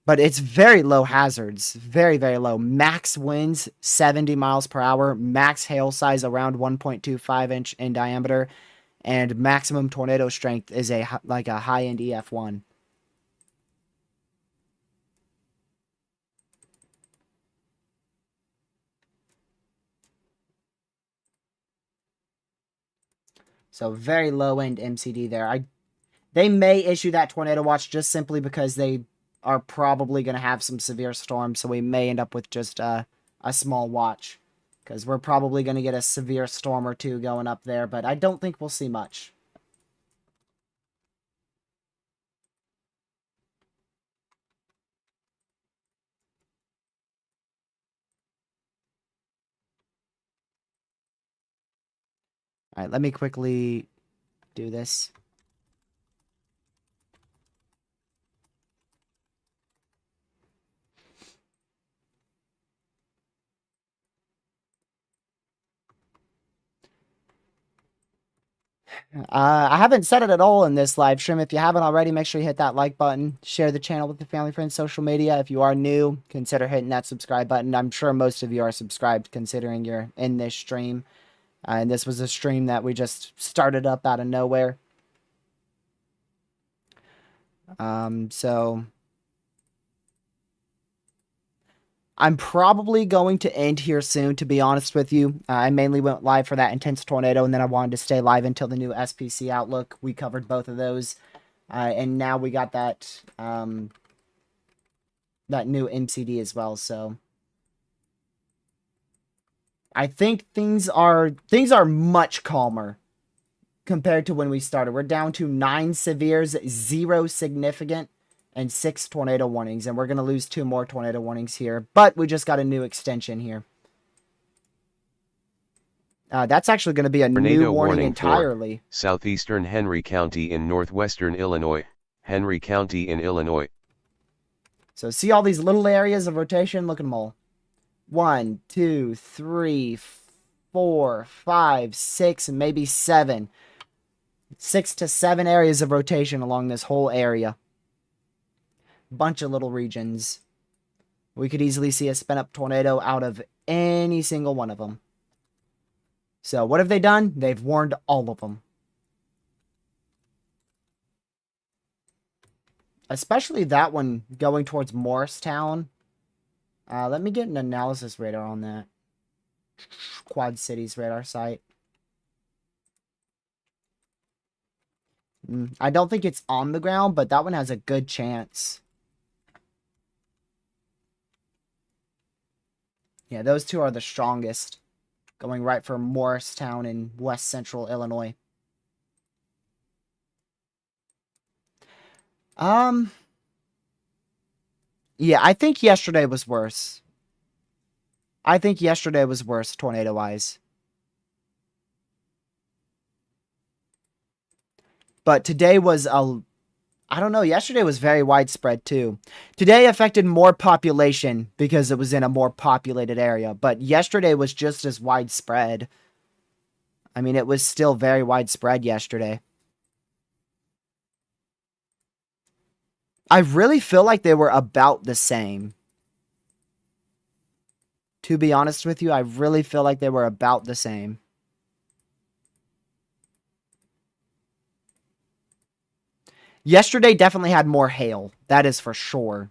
S1: But it's very low hazards. Very, very low. Max winds, 70 miles per hour. Max hail size around 1.25 inch in diameter. And maximum tornado strength is like a high-end EF1. So very low-end MCD there. They may issue that tornado watch just simply because they are probably going to have some severe storms, so we may end up with just a small watch. Because we're probably going to get a severe storm or two going up there, but I don't think we'll see much. Alright, let me quickly do this. I haven't said it at all in this live stream. If you haven't already, make sure you hit that like button. Share the channel with your family, friends, social media. If you are new, consider hitting that subscribe button. I'm sure most of you are subscribed considering you're in this stream. And this was a stream that we just started up out of nowhere. So I'm probably going to end here soon, to be honest with you. I mainly went live for that intense tornado, and then I wanted to stay live until the new SPC Outlook. We covered both of those. And now we got that that new MCD as well, so I think things are much calmer compared to when we started. We're down to 9 severes, 0 significant, and 6 tornado warnings, and we're going to lose 2 more tornado warnings here, but we just got a new extension here. That's actually going to be a new warning entirely.
S2: Southeastern Henry County in northwestern Illinois. Henry County in Illinois.
S1: So see all these little areas of rotation? Look at them all. 1, 2, 3, 4, 5, 6, and maybe 7. 6 to 7 areas of rotation along this whole area. Bunch of little regions. We could easily see a spin-up tornado out of any single one of them. So what have they done? They've warned all of them. Especially that one going towards Morristown. Let me get an analysis radar on that. Quad Cities radar site. I don't think it's on the ground, but that one has a good chance. Yeah, those two are the strongest. Going right for Morristown in west central Illinois. Yeah, I think yesterday was worse. I think yesterday was worse, tornado-wise. But today was I don't know. Yesterday was very widespread too. Today affected more population because it was in a more populated area, but yesterday was just as widespread. I mean, it was still very widespread yesterday. I really feel like they were about the same. To be honest with you, I really feel like they were about the same. Yesterday definitely had more hail. That is for sure.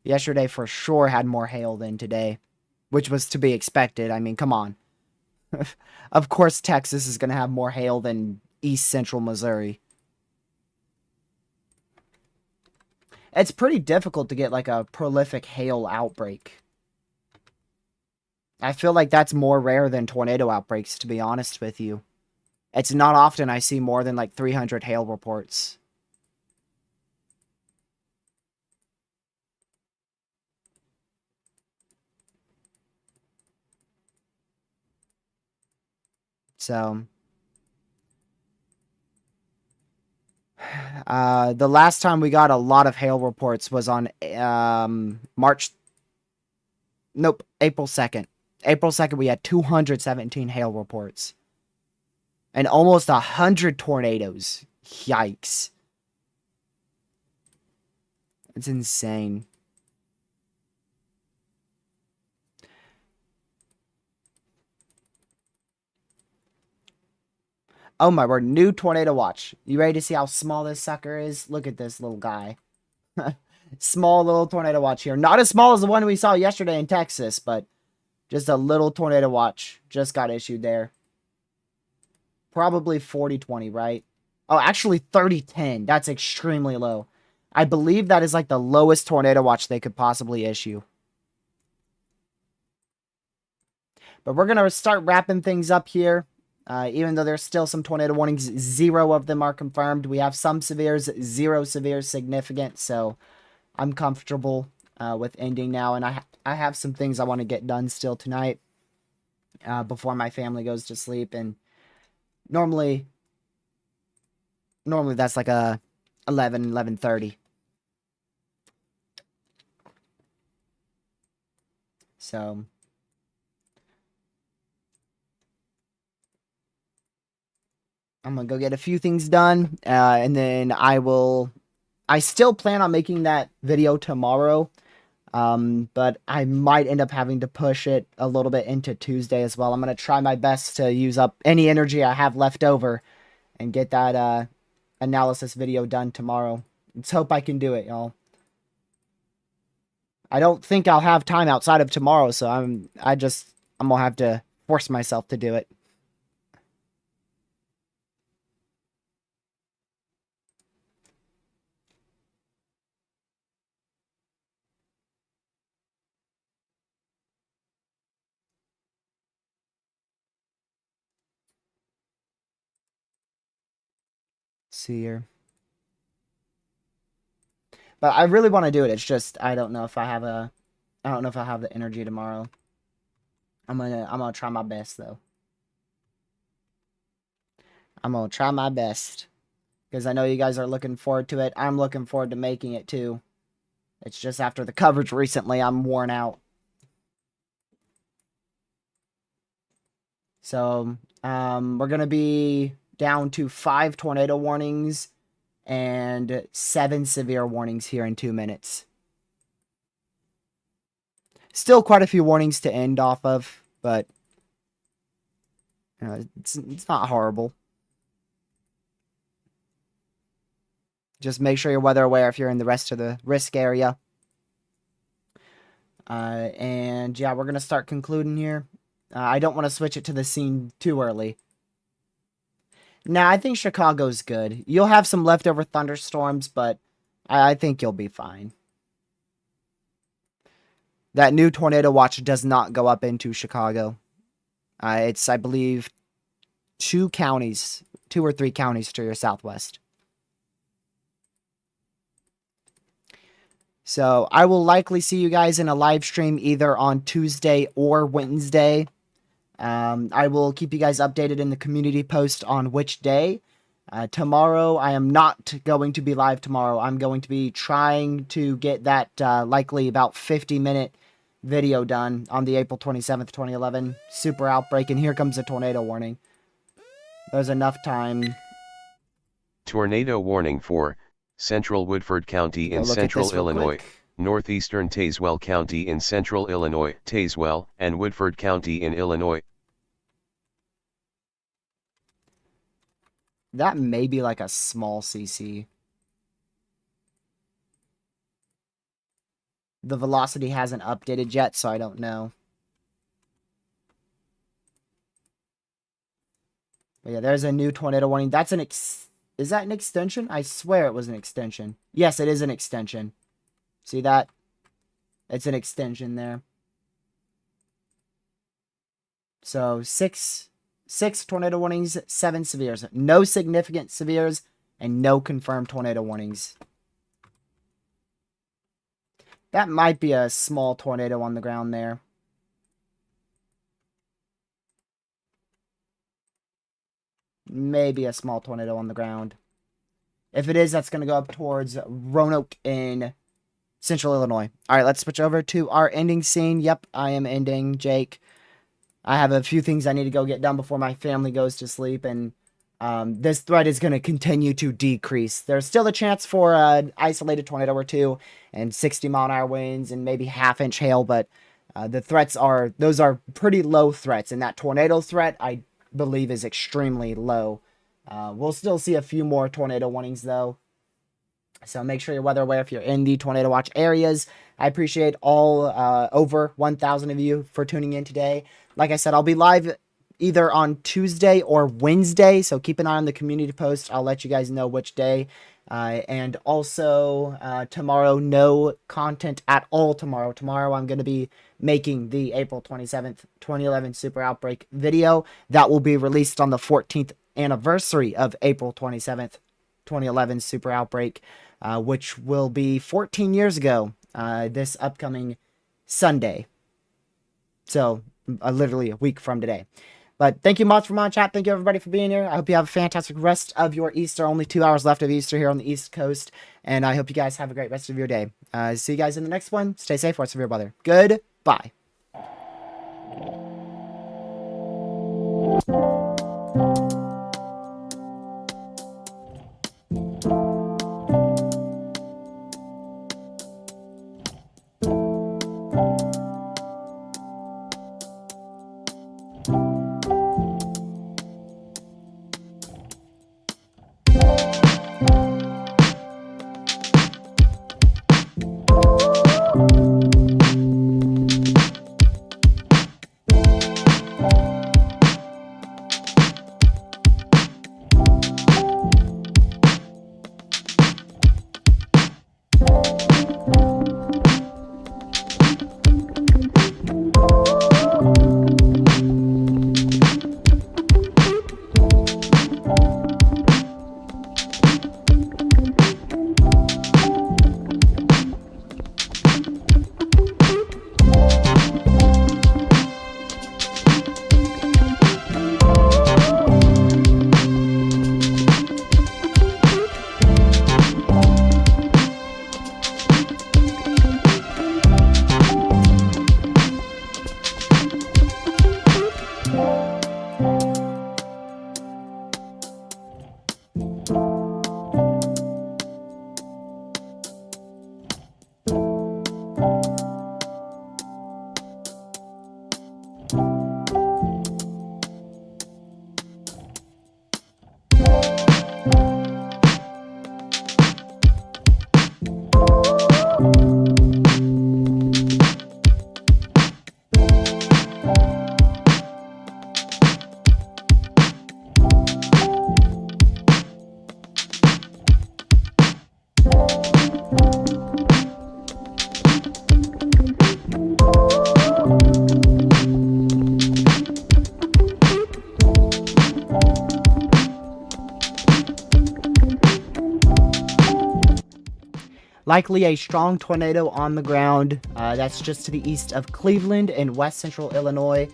S1: Yesterday for sure had more hail than today, which was to be expected. I mean, come on. Of course, Texas is going to have more hail than East Central Missouri. It's pretty difficult to get like a prolific hail outbreak. I feel like that's more rare than tornado outbreaks, to be honest with you. It's not often I see more than like 300 hail reports. So, the last time we got a lot of hail reports was on April 2nd. April 2nd, we had 217 hail reports. And almost 100 tornadoes. Yikes. It's insane. Oh my word, new tornado watch. You ready to see how small this sucker is? Look at this little guy. Small little tornado watch here. Not as small as the one we saw yesterday in Texas, but just a little tornado watch. Just got issued there. Probably 4020, right? Oh, actually 3010. That's extremely low. I believe that is like the lowest tornado watch they could possibly issue. But we're going to start wrapping things up here. Even though there's still some tornado warnings, 0 of them are confirmed. We have some severes, 0 severes significant. So I'm comfortable with ending now. And I have some things I want to get done still tonight before my family goes to sleep. And normally that's like a 11:30. So I'm going to go get a few things done, and then I still plan on making that video tomorrow, but I might end up having to push it a little bit into Tuesday as well. I'm going to try my best to use up any energy I have left over and get that analysis video done tomorrow. Let's hope I can do it, y'all. I don't think I'll have time outside of tomorrow, so I'm going to have to force myself to do it. See here. But I really want to do it. It's just I don't know if I have the energy tomorrow. I'm gonna try my best though. I'm gonna try my best. Because I know you guys are looking forward to it. I'm looking forward to making it too. It's just after the coverage recently, I'm worn out. So, we're gonna be down to 5 tornado warnings and 7 severe warnings here in 2 minutes. Still quite a few warnings to end off of, but it's not horrible. Just make sure you're weather aware if you're in the rest of the risk area. And yeah, we're going to start concluding here. I don't want to switch it to the scene too early. Nah, I think Chicago's good. You'll have some leftover thunderstorms, but I think you'll be fine. That new tornado watch does not go up into Chicago. It's, I believe, 2 or 3 counties to your southwest. So I will likely see you guys in a live stream either on Tuesday or Wednesday. I will keep you guys updated in the community post on which day. Tomorrow, I am not going to be live tomorrow. I'm going to be trying to get that likely about 50-minute video done on the April 27th, 2011 super outbreak. And here comes a tornado warning. There's enough time.
S2: Tornado warning for Central Woodford County in Central Illinois, Northeastern Tazewell County in Central Illinois, Tazewell and Woodford County in Illinois.
S1: That may be like a small CC. The velocity hasn't updated yet, so I don't know. But yeah, there's a new tornado warning. That's an is that an extension? I swear it was an extension. Yes, it is an extension. See that? It's an extension there. So six tornado warnings, 7 severes. No significant severes, and no confirmed tornado warnings. That might be a small tornado on the ground there. Maybe a small tornado on the ground. If it is, that's going to go up towards Roanoke in Central Illinois. All right, let's switch over to our ending scene. Yep, I am ending, Jake. I have a few things I need to go get done before my family goes to sleep, and this threat is going to continue to decrease. There's still a chance for an isolated tornado or two and 60-mile-an-hour winds and maybe half-inch hail, but the threats those are pretty low threats, and that tornado threat, I believe, is extremely low. We'll still see a few more tornado warnings, though. So make sure you're weather aware if you're in the tornado watch areas. I appreciate all over 1,000 of you for tuning in today. Like I said, I'll be live either on Tuesday or Wednesday, so keep an eye on the community post. I'll let you guys know which day. And also tomorrow, no content at all tomorrow. Tomorrow I'm going to be making the April 27th, 2011 Super Outbreak video. That will be released on the 14th anniversary of April 27th, 2011 Super Outbreak, which will be 14 years ago this upcoming Sunday. So literally a week from today. But thank you much for my chat. Thank you everybody for being here. I hope you have a fantastic rest of your Easter. Only 2 hours left of Easter here on the East Coast. And I hope you guys have a great rest of your day. See you guys in the next one. Stay safe. Watch your brother. Goodbye. Likely a strong tornado on the ground. That's just to the east of Cleveland in west central Illinois.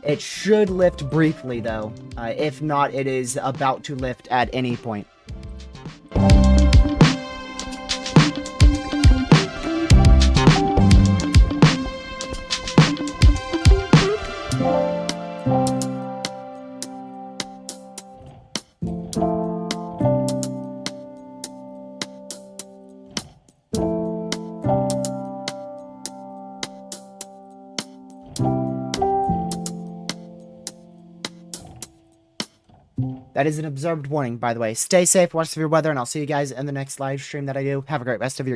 S1: It should lift briefly, though. If not, it is about to lift at any point. That is an observed warning, by the way. Stay safe, watch severe weather, and I'll see you guys in the next live stream that I do. Have a great rest of your